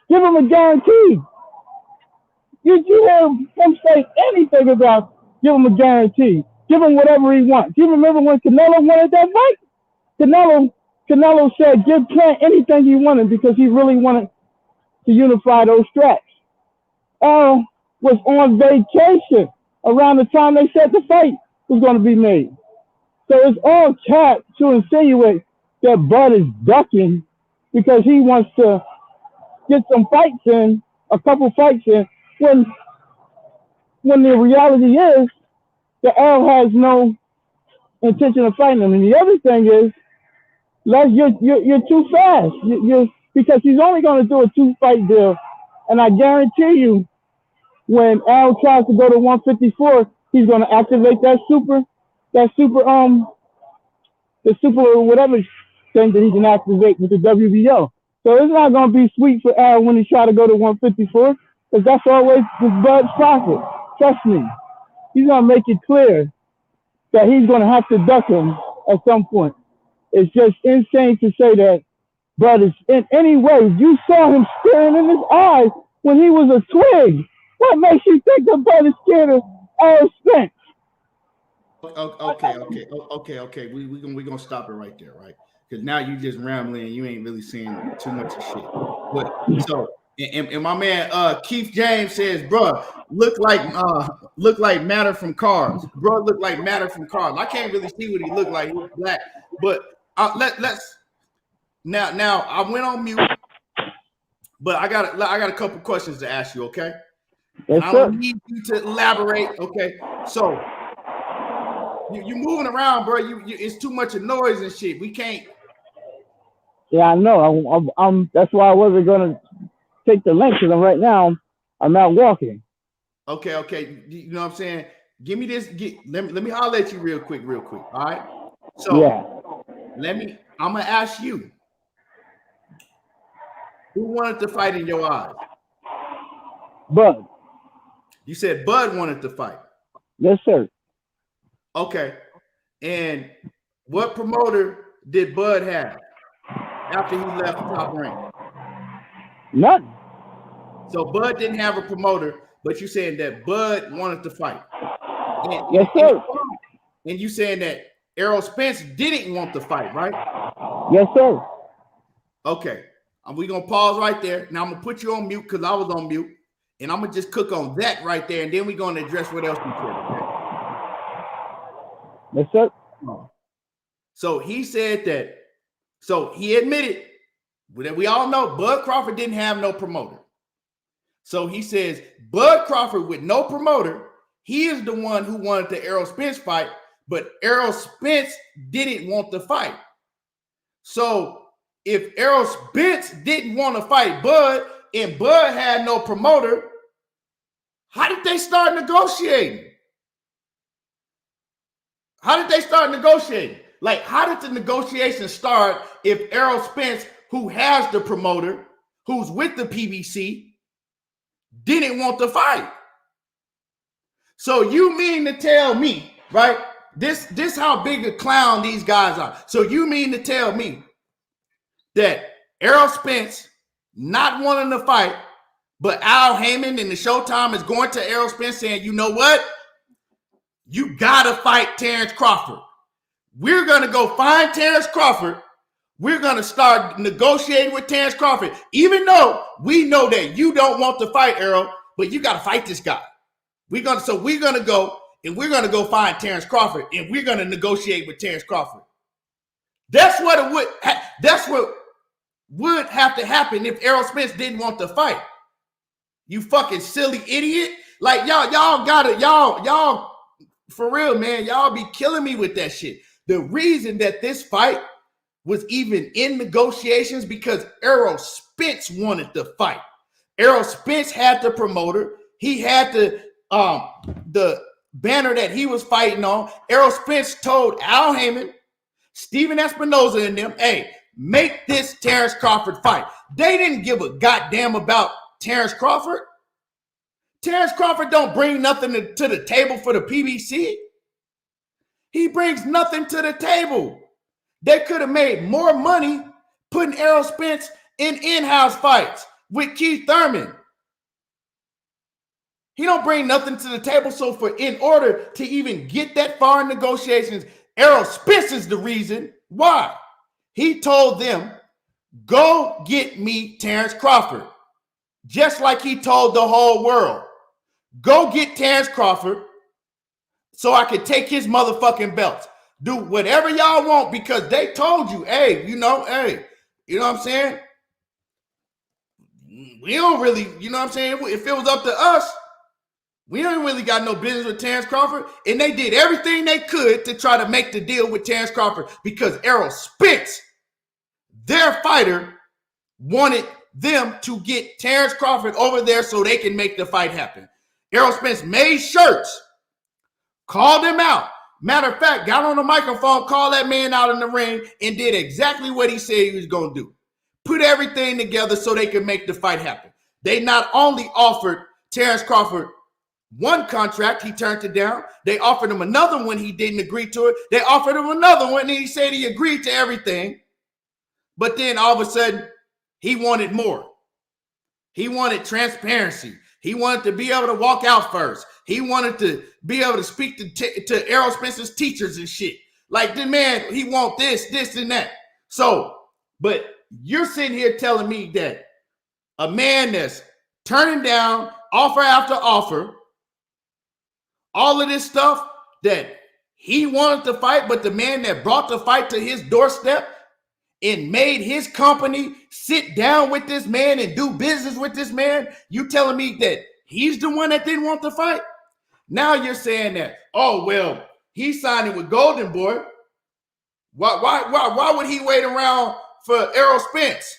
[SPEAKER 2] Give him a guarantee. You hear him say anything about give him a guarantee. Give him whatever he wants. You remember when Canelo wanted that fight? Canelo said give Plant anything he wanted because he really wanted to unify those straps. Al was on vacation around the time they said the fight was going to be made. So it's all cap to insinuate that Bud is ducking because he wants to get some fights in, a couple fights in, when the reality is that Al has no intention of fighting him. And the other thing is, you're too fast. Because he's only going to do a 2-fight deal. And I guarantee you, when Al tries to go to 154, he's going to activate the super whatever thing that he can activate with the WBO. So it's not going to be sweet for Al when he try to go to 154, because that's always Bud's profit. Trust me. He's going to make it clear that he's going to have to duck him at some point. It's just insane to say that Bud is in any way. You saw him staring in his eyes when he was a twig. What makes you think that Bud is scared of Errol Spence?
[SPEAKER 1] Okay. We're gonna stop it right there, right? Because now you just rambling and you ain't really saying too much of shit. But so and my man Keith James says, bro, look like Matter from Cars. Bro, look like Matter from Cars. I can't really see what he looked like. He was black. But let's now I went on mute, but I got a couple questions to ask you, okay?
[SPEAKER 2] Yes,
[SPEAKER 1] I don't need you to elaborate, okay? So you moving around, bro. You it's too much of noise and shit. We can't.
[SPEAKER 2] Yeah, I know. I'm that's why I wasn't gonna take the link because right now I'm out walking.
[SPEAKER 1] Okay. You know what I'm saying? Give me this. Let me holler at you real quick. All right. So
[SPEAKER 2] yeah.
[SPEAKER 1] I'm gonna ask you. Who wanted to fight in your eyes?
[SPEAKER 2] Bud.
[SPEAKER 1] You said Bud wanted to fight.
[SPEAKER 2] Yes, sir.
[SPEAKER 1] Okay. And what promoter did Bud have after he left Top Rank?
[SPEAKER 2] None.
[SPEAKER 1] So Bud didn't have a promoter, but you saying that Bud wanted to fight.
[SPEAKER 2] Yes, sir.
[SPEAKER 1] And you saying that Errol Spence didn't want to fight, right?
[SPEAKER 2] Yes, sir.
[SPEAKER 1] Okay. We're going to pause right there. Now, I'm going to put you on mute because I was on mute. And I'm going to just cook on that right there. And then we're going to address what else we said. Okay?
[SPEAKER 2] Yes, sir.
[SPEAKER 1] So he said that. So he admitted that we all know Bud Crawford didn't have no promoter. So he says Bud Crawford with no promoter, he is the one who wanted the Errol Spence fight but Errol Spence didn't want to fight. So if Errol Spence didn't want to fight Bud and Bud had no promoter, how did they start negotiating? Like, how did the negotiation start if Errol Spence, who has the promoter, who's with the PBC, didn't want to fight? So you mean to tell me, right? This how big a clown these guys are. So you mean to tell me that Errol Spence not wanting to fight, but Al Heyman and the Showtime is going to Errol Spence saying, you know what? You gotta fight Terence Crawford. We're gonna go find Terence Crawford. We're gonna start negotiating with Terence Crawford, even though we know that you don't want to fight Errol, but you gotta fight this guy. We're gonna go find Terence Crawford, and we're gonna negotiate with Terence Crawford. That's what would have to happen if Errol Spence didn't want to fight. You fucking silly idiot! Like y'all for real, man. Y'all be killing me with that shit. The reason that this fight was even in negotiations because Errol Spence wanted to fight. Errol Spence had the promoter. He had the banner that he was fighting on. Errol Spence told Al Heyman, Steven Espinoza and them, hey, make this Terence Crawford fight. They didn't give a goddamn about Terence Crawford. Terence Crawford don't bring nothing to the table for the PBC. He brings nothing to the table. They could have made more money putting Errol Spence in-house fights with Keith Thurman. He don't bring nothing to the table. So in order to even get that far in negotiations, Errol Spence is the reason why. He told them, go get me Terence Crawford. Just like he told the whole world, go get Terence Crawford so I could take his motherfucking belts. Do whatever y'all want because they told you, hey, you know what I'm saying? We don't really, you know what I'm saying? If it was up to us, we don't really got no business with Terence Crawford. And they did everything they could to try to make the deal with Terence Crawford because Errol Spence, their fighter, wanted them to get Terence Crawford over there so they can make the fight happen. Errol Spence made shirts, called him out. Matter of fact, got on the microphone, called that man out in the ring, and did exactly what he said he was going to do. Put everything together so they could make the fight happen. They not only offered Terence Crawford one contract, he turned it down. They offered him another one, he didn't agree to it. They offered him another one, and he said he agreed to everything. But then all of a sudden, he wanted more. He wanted transparency. He wanted to be able to walk out first. He wanted to be able to speak to Errol Spence's teachers and shit. Like, the man, he want this, and that. So, but you're sitting here telling me that a man that's turning down offer after offer, all of this stuff that he wanted to fight, but the man that brought the fight to his doorstep and made his company sit down with this man and do business with this man, you telling me that he's the one that didn't want to fight? Now you're saying that, oh, well, he's signing with Golden Boy. Why would he wait around for Errol Spence?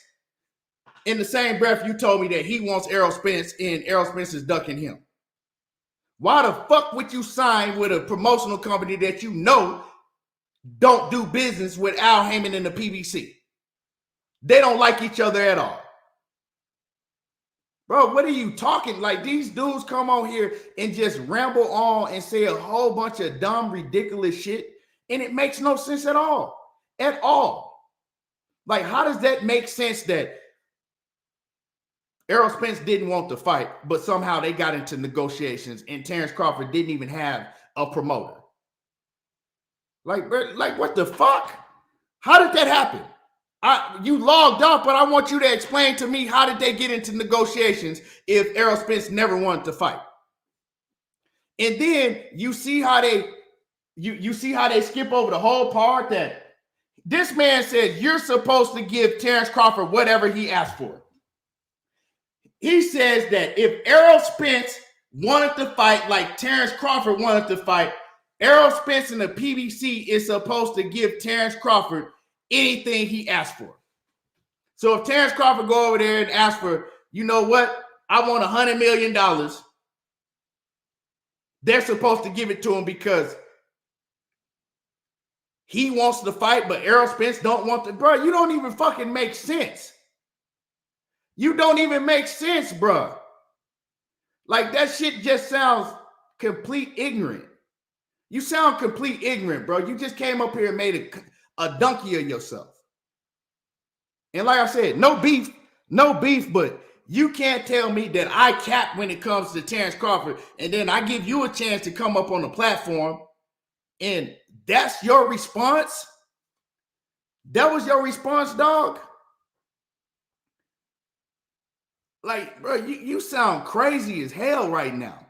[SPEAKER 1] In the same breath, you told me that he wants Errol Spence and Errol Spence is ducking him. Why the fuck would you sign with a promotional company that you know don't do business with Al Heyman and the PBC? They don't like each other at all. Bro, what are you talking? Like, these dudes come on here and just ramble on and say a whole bunch of dumb, ridiculous shit, and it makes no sense at all. At all. Like, how does that make sense that Errol Spence didn't want to fight, but somehow they got into negotiations and Terence Crawford didn't even have a promoter? Like what the fuck? How did that happen? You logged off, but I want you to explain to me, how did they get into negotiations if Errol Spence never wanted to fight? And then you see how they skip over the whole part that this man says you're supposed to give Terence Crawford whatever he asked for. He says that if Errol Spence wanted to fight like Terence Crawford wanted to fight, Errol Spence and the PBC is supposed to give Terence Crawford anything he asked for. So if Terence Crawford go over there and ask for, you know what, I want $100 million, they're supposed to give it to him because he wants to fight, but Errol Spence don't want to. Bro, you don't even fucking make sense. You don't even make sense, bro. Like, that shit just sounds complete ignorant. You sound complete ignorant, bro. You just came up here and made a donkey of yourself. And like I said, no beef, but you can't tell me that I cap when it comes to Terence Crawford, and then I give you a chance to come up on the platform, and that's your response? That was your response, dog? Like, bro, you sound crazy as hell right now.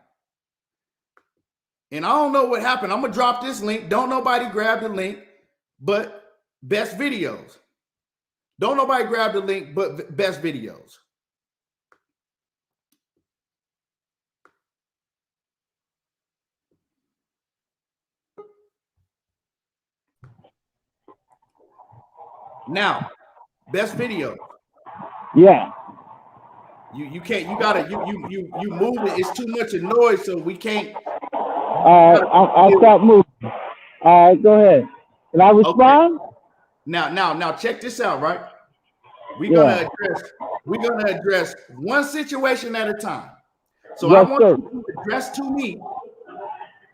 [SPEAKER 1] And I don't know what happened. I'm going to drop this link. Don't nobody grab the link, but best videos. Don't nobody grab the link, but best videos. Now, best video.
[SPEAKER 2] Yeah.
[SPEAKER 1] You can't, you gotta, you move it. It's too much of noise, so we can't.
[SPEAKER 2] I'll stop moving. All right, go ahead. Can I respond?
[SPEAKER 1] Okay. Now check this out, right? We're gonna address one situation at a time. So yes, I want you to address to me,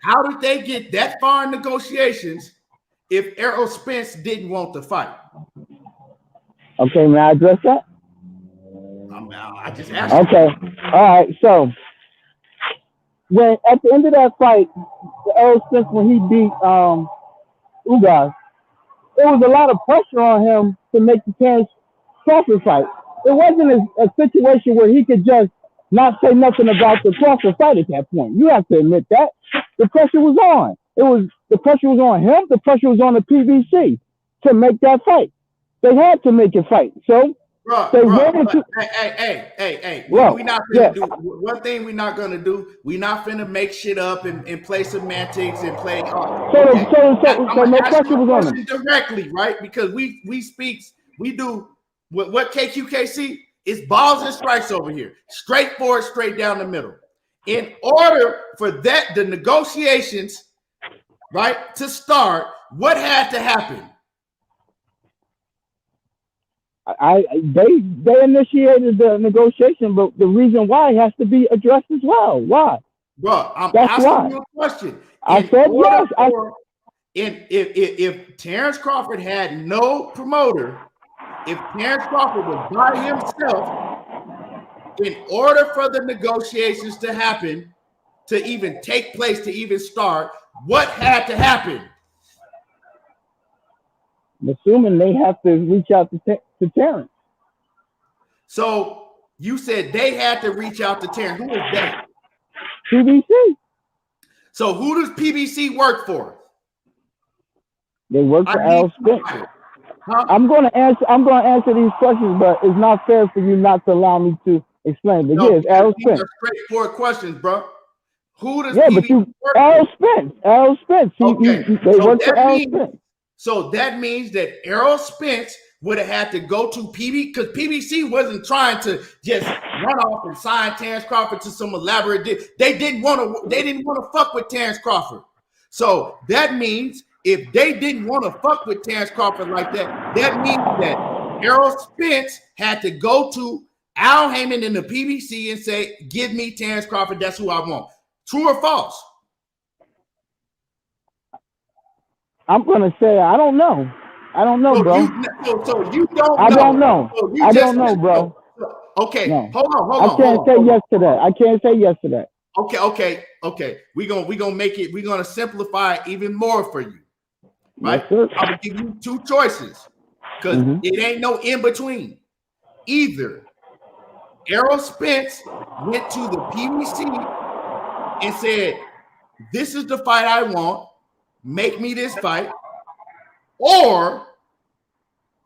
[SPEAKER 1] how did they get that far in negotiations if Errol Spence didn't want to fight?
[SPEAKER 2] Okay, may I address that?
[SPEAKER 1] I just asked you.
[SPEAKER 2] Okay. All right. So when at the end of that fight, Errol Spence, when he beat Ugas, there was a lot of pressure on him to make the Terence Crawford fight. It wasn't a situation where he could just not say nothing about the Crawford fight at that point. You have to admit that. The pressure was on. The pressure was on him. The pressure was on the PBC to make that fight. They had to make it fight. So
[SPEAKER 1] hey, we not gonna do one thing. We're not gonna do. We're not finna make shit up and play semantics and play.
[SPEAKER 2] So no pressure was on him
[SPEAKER 1] directly, right? Because we do what KQKC is balls and strikes over here, straightforward, straight down the middle. In order for the negotiations, right, to start, what had to happen?
[SPEAKER 2] They initiated the negotiation, but the reason why has to be addressed as well. Why?
[SPEAKER 1] Bro, I'm asking you a question.
[SPEAKER 2] I said yes.
[SPEAKER 1] If Terence Crawford had no promoter, if Terence Crawford was by himself, in order for the negotiations to happen, to even take place, to even start, what had to happen?
[SPEAKER 2] I'm assuming they have to reach out to Terence.
[SPEAKER 1] So you said they had to reach out to Terence. Who is that?
[SPEAKER 2] PBC.
[SPEAKER 1] So who does PBC work for?
[SPEAKER 2] They work for Errol Spence.
[SPEAKER 1] Huh?
[SPEAKER 2] I'm going to answer these questions, but it's not fair for you not to allow me to explain. But yes, Errol Spence.
[SPEAKER 1] Straightforward questions, bro. Who does
[SPEAKER 2] PBC work for? Errol Spence. They work for Errol Spence.
[SPEAKER 1] So that means that Errol Spence would have had to go to PBC, because PBC wasn't trying to just run off and sign Terence Crawford to some elaborate deal. They didn't want to fuck with Terence Crawford. So that means if they didn't want to fuck with Terence Crawford like that, that means that Errol Spence had to go to Al Heyman in the PBC and say, "Give me Terence Crawford. That's who I want." True or false?
[SPEAKER 2] I'm gonna say I don't know. I don't know, bro.
[SPEAKER 1] So you don't know.
[SPEAKER 2] I don't know. I don't know, bro.
[SPEAKER 1] Okay,
[SPEAKER 2] no.
[SPEAKER 1] hold on.
[SPEAKER 2] I can't say yes to that. I can't say yes to that.
[SPEAKER 1] Okay. We gonna make it. We're gonna simplify it even more for you, right?
[SPEAKER 2] Yes,
[SPEAKER 1] I'm gonna give you two choices because it ain't no in between. Either Errol Spence went to the PBC and said, "This is the fight I want. Make me this fight," or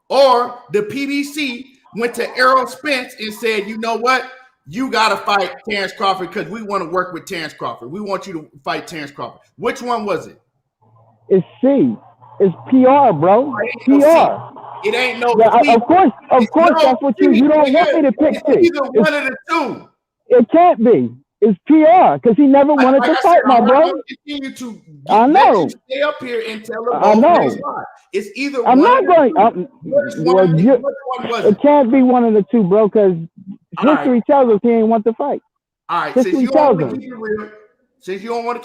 [SPEAKER 1] the PBC went to Errol Spence and said, "You know what? You got to fight Terence Crawford because we want to work with Terence Crawford. We want you to fight Terence Crawford." Which one was it?
[SPEAKER 2] It's C. It's PR, bro. PR.
[SPEAKER 1] It ain't no
[SPEAKER 2] Yeah,
[SPEAKER 1] C.
[SPEAKER 2] of course, that's what you don't want me to pick
[SPEAKER 1] It's
[SPEAKER 2] C.
[SPEAKER 1] either one of the two.
[SPEAKER 2] It can't be. It's PR because he never wanted to fight, my
[SPEAKER 1] I'm not
[SPEAKER 2] bro.
[SPEAKER 1] going to continue to
[SPEAKER 2] I
[SPEAKER 1] let
[SPEAKER 2] know.
[SPEAKER 1] you stay up here and tell them
[SPEAKER 2] I
[SPEAKER 1] both
[SPEAKER 2] know.
[SPEAKER 1] ways why. It's either
[SPEAKER 2] I'm
[SPEAKER 1] one
[SPEAKER 2] not
[SPEAKER 1] of the
[SPEAKER 2] going.
[SPEAKER 1] two. Which one was
[SPEAKER 2] It can't be one of the two, bro, because history tells us he ain't want to fight.
[SPEAKER 1] All right,
[SPEAKER 2] History
[SPEAKER 1] since you don't
[SPEAKER 2] tells
[SPEAKER 1] want to
[SPEAKER 2] us.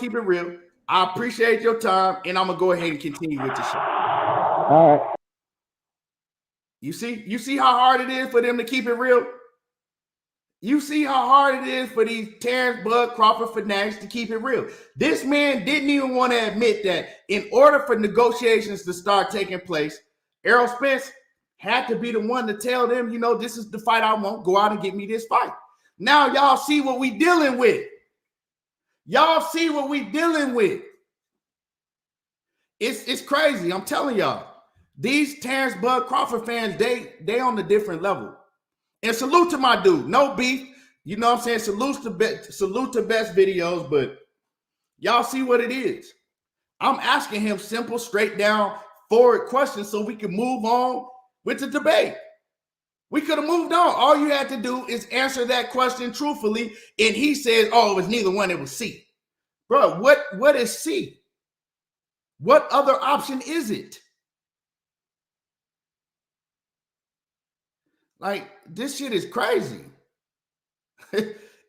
[SPEAKER 1] keep it real, I appreciate your time, and I'm gonna go ahead and continue with the show.
[SPEAKER 2] All right.
[SPEAKER 1] You see how hard it is for them to keep it real? You see how hard it is for these Terence Bud Crawford fanatics to keep it real. This man didn't even want to admit that in order for negotiations to start taking place, Errol Spence had to be the one to tell them, you know, this is the fight I want. Go out and get me this fight. Now y'all see what we dealing with. Y'all see what we dealing with. It's crazy. I'm telling y'all. These Terence Bud Crawford fans, they on a different level. And salute to my dude. No beef. You know what I'm saying? Salute to best videos, but y'all see what it is. I'm asking him simple, straight down, forward questions so we can move on with the debate. We could have moved on. All you had to do is answer that question truthfully. And he says, oh, it was neither one, it was C. Bro, what is C? What other option is it? Like, this shit is crazy.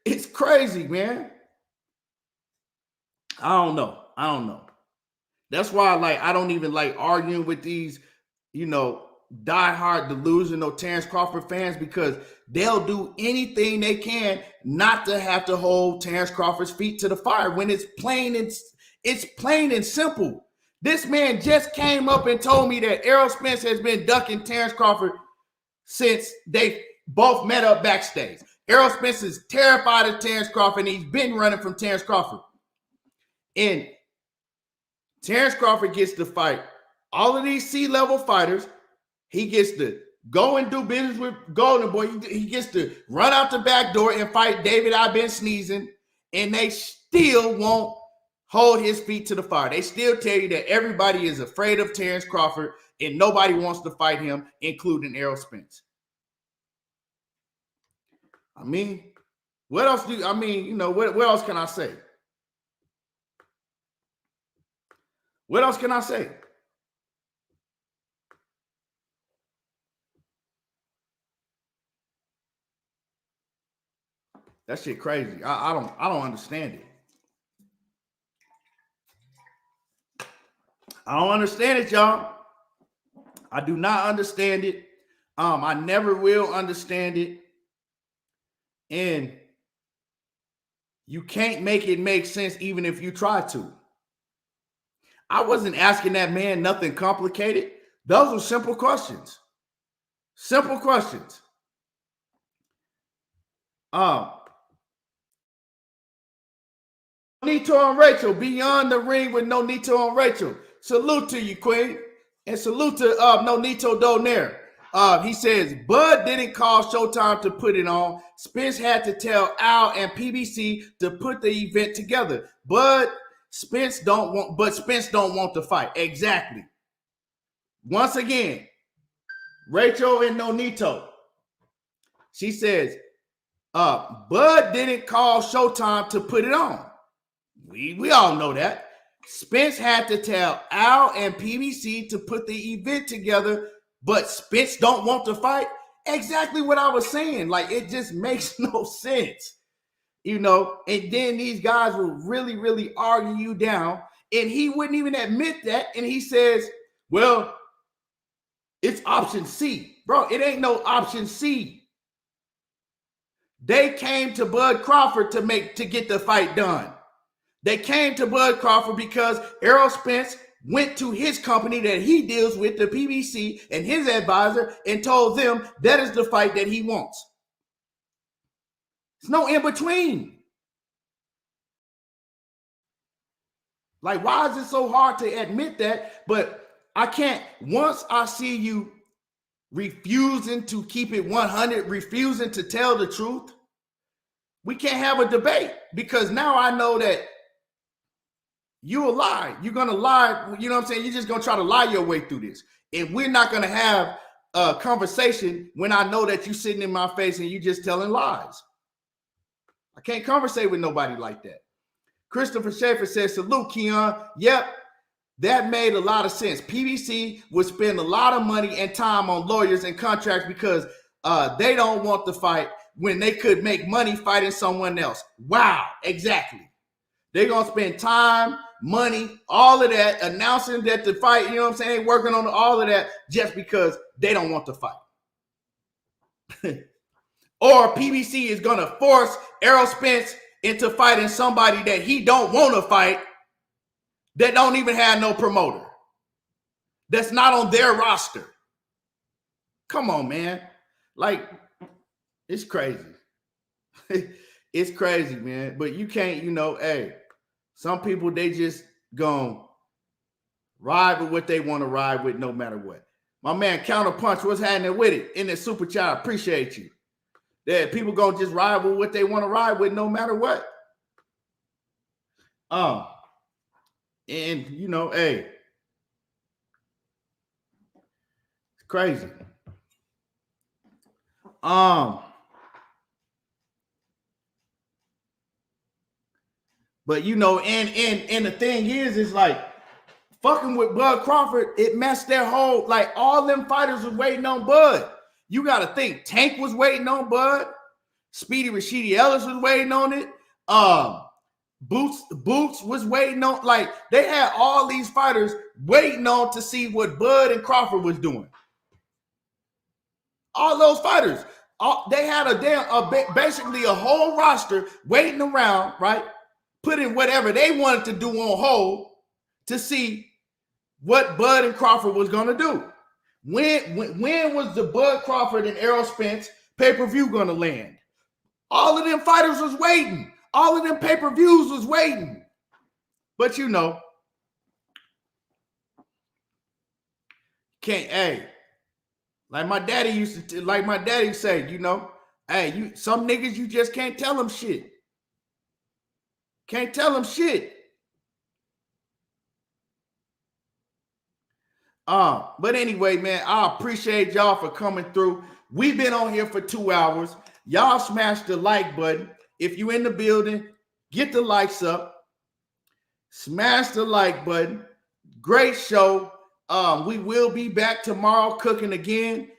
[SPEAKER 1] It's crazy, man. I don't know. That's why, like, I don't even like arguing with these, you know, diehard delusional Terence Crawford fans, because they'll do anything they can not to have to hold Terence Crawford's feet to the fire when it's plain and simple. This man just came up and told me that Errol Spence has been ducking Terence Crawford since they both met up backstage. Errol Spence is terrified of Terence Crawford, and he's been running from Terence Crawford. And Terence Crawford gets to fight all of these C-level fighters. He gets to go and do business with Golden Boy. He gets to run out the back door and fight David I've been sneezing, and they still won't hold his feet to the fire. They still tell you that everybody is afraid of Terence Crawford and nobody wants to fight him, including Errol Spence. I mean, what else what else can I say? What else can I say? That shit crazy. I don't understand it. I don't understand it, y'all. I do not understand it. I never will understand it. And you can't make it make sense even if you try to. I wasn't asking that man nothing complicated. Those were simple questions. Simple questions. Nito and Rachel, beyond the ring with No Nito and Rachel. Salute to you, Queen. And salute to No Nito Donaire. He says, Bud didn't call Showtime to put it on. Spence had to tell Al and PBC to put the event together. Spence don't want to fight. Exactly. Once again, Rachel and Nonito. She says, Bud didn't call Showtime to put it on. We all know that. Spence had to tell Al and PBC to put the event together, but Spence don't want to fight. Exactly what I was saying. Like, it just makes no sense. You know, and then these guys will really, really argue you down, and he wouldn't even admit that. And he says, well, it's option C. Bro, it ain't no option C. They came to Bud Crawford to get the fight done. They came to Bud Crawford because Errol Spence went to his company that he deals with, the PBC, and his advisor, and told them that is the fight that he wants. There's no in between. Like, why is it so hard to admit that? But I can't. Once I see you refusing to keep it 100, refusing to tell the truth, we can't have a debate, because now I know that You a lie. You're going to lie. You know what I'm saying? You're just going to try to lie your way through this. And we're not going to have a conversation when I know that you're sitting in my face and you just telling lies. I can't conversate with nobody like that. Christopher Schaefer says, salute, Keon. Yep, that made a lot of sense. PBC would spend a lot of money and time on lawyers and contracts because they don't want to fight when they could make money fighting someone else. Wow, exactly. They're going to spend time, money, all of that, announcing that the fight, you know what I'm saying, working on all of that just because they don't want to fight. Or PBC is going to force Errol Spence into fighting somebody that he don't want to fight, that don't even have no promoter, that's not on their roster. Come on, man. Like, it's crazy. It's crazy, man. But you can't, you know, hey, some people, they just gonna ride with what they want to ride with no matter what. My man, Counterpunch, what's happening with it in the super chat? Appreciate you. That people gonna just ride with what they want to ride with no matter what. And you know, hey, it's crazy. But you know, and the thing is like fucking with Bud Crawford, it messed their whole, like all them fighters was waiting on Bud. You got to think Tank was waiting on Bud. Speedy Rashidi Ellis was waiting on it. Boots was waiting on, like they had all these fighters waiting on to see what Bud and Crawford was doing. All those fighters, they had basically a whole roster waiting around, right? Putting whatever they wanted to do on hold to see what Bud and Crawford was going to do. When was the Bud Crawford and Errol Spence pay-per-view going to land? All of them fighters was waiting. All of them pay-per-views was waiting. But you know, can't, hey, like my daddy used to, like my daddy say, you know, hey, some niggas you just can't tell them shit. Can't tell them shit. But anyway, man, I appreciate y'all for coming through. We've been on here for 2 hours. Y'all smash the like button. If you in the building, get the likes up. Smash the like button. Great show. We will be back tomorrow cooking again.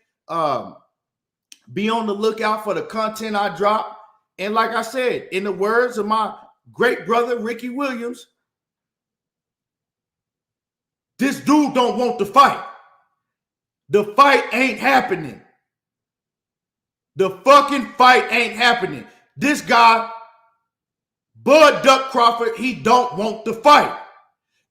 [SPEAKER 1] Be on the lookout for the content I drop. And like I said, in the words of my great brother, Ricky Williams, this dude don't want to fight. The fight ain't happening. The fucking fight ain't happening. This guy, Bud Duck Crawford, he don't want to fight.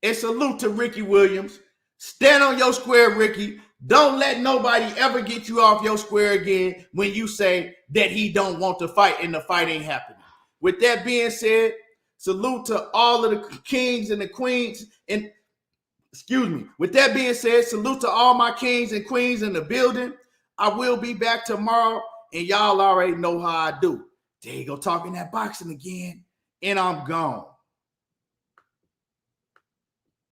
[SPEAKER 1] And salute to Ricky Williams. Stand on your square, Ricky. Don't let nobody ever get you off your square again when you say that he don't want to fight and the fight ain't happening. With that being said, salute to all of the kings and the queens. And excuse me. With that being said, salute to all my kings and queens in the building. I will be back tomorrow, and y'all already know how I do. There you go, talking that boxing again, and I'm gone.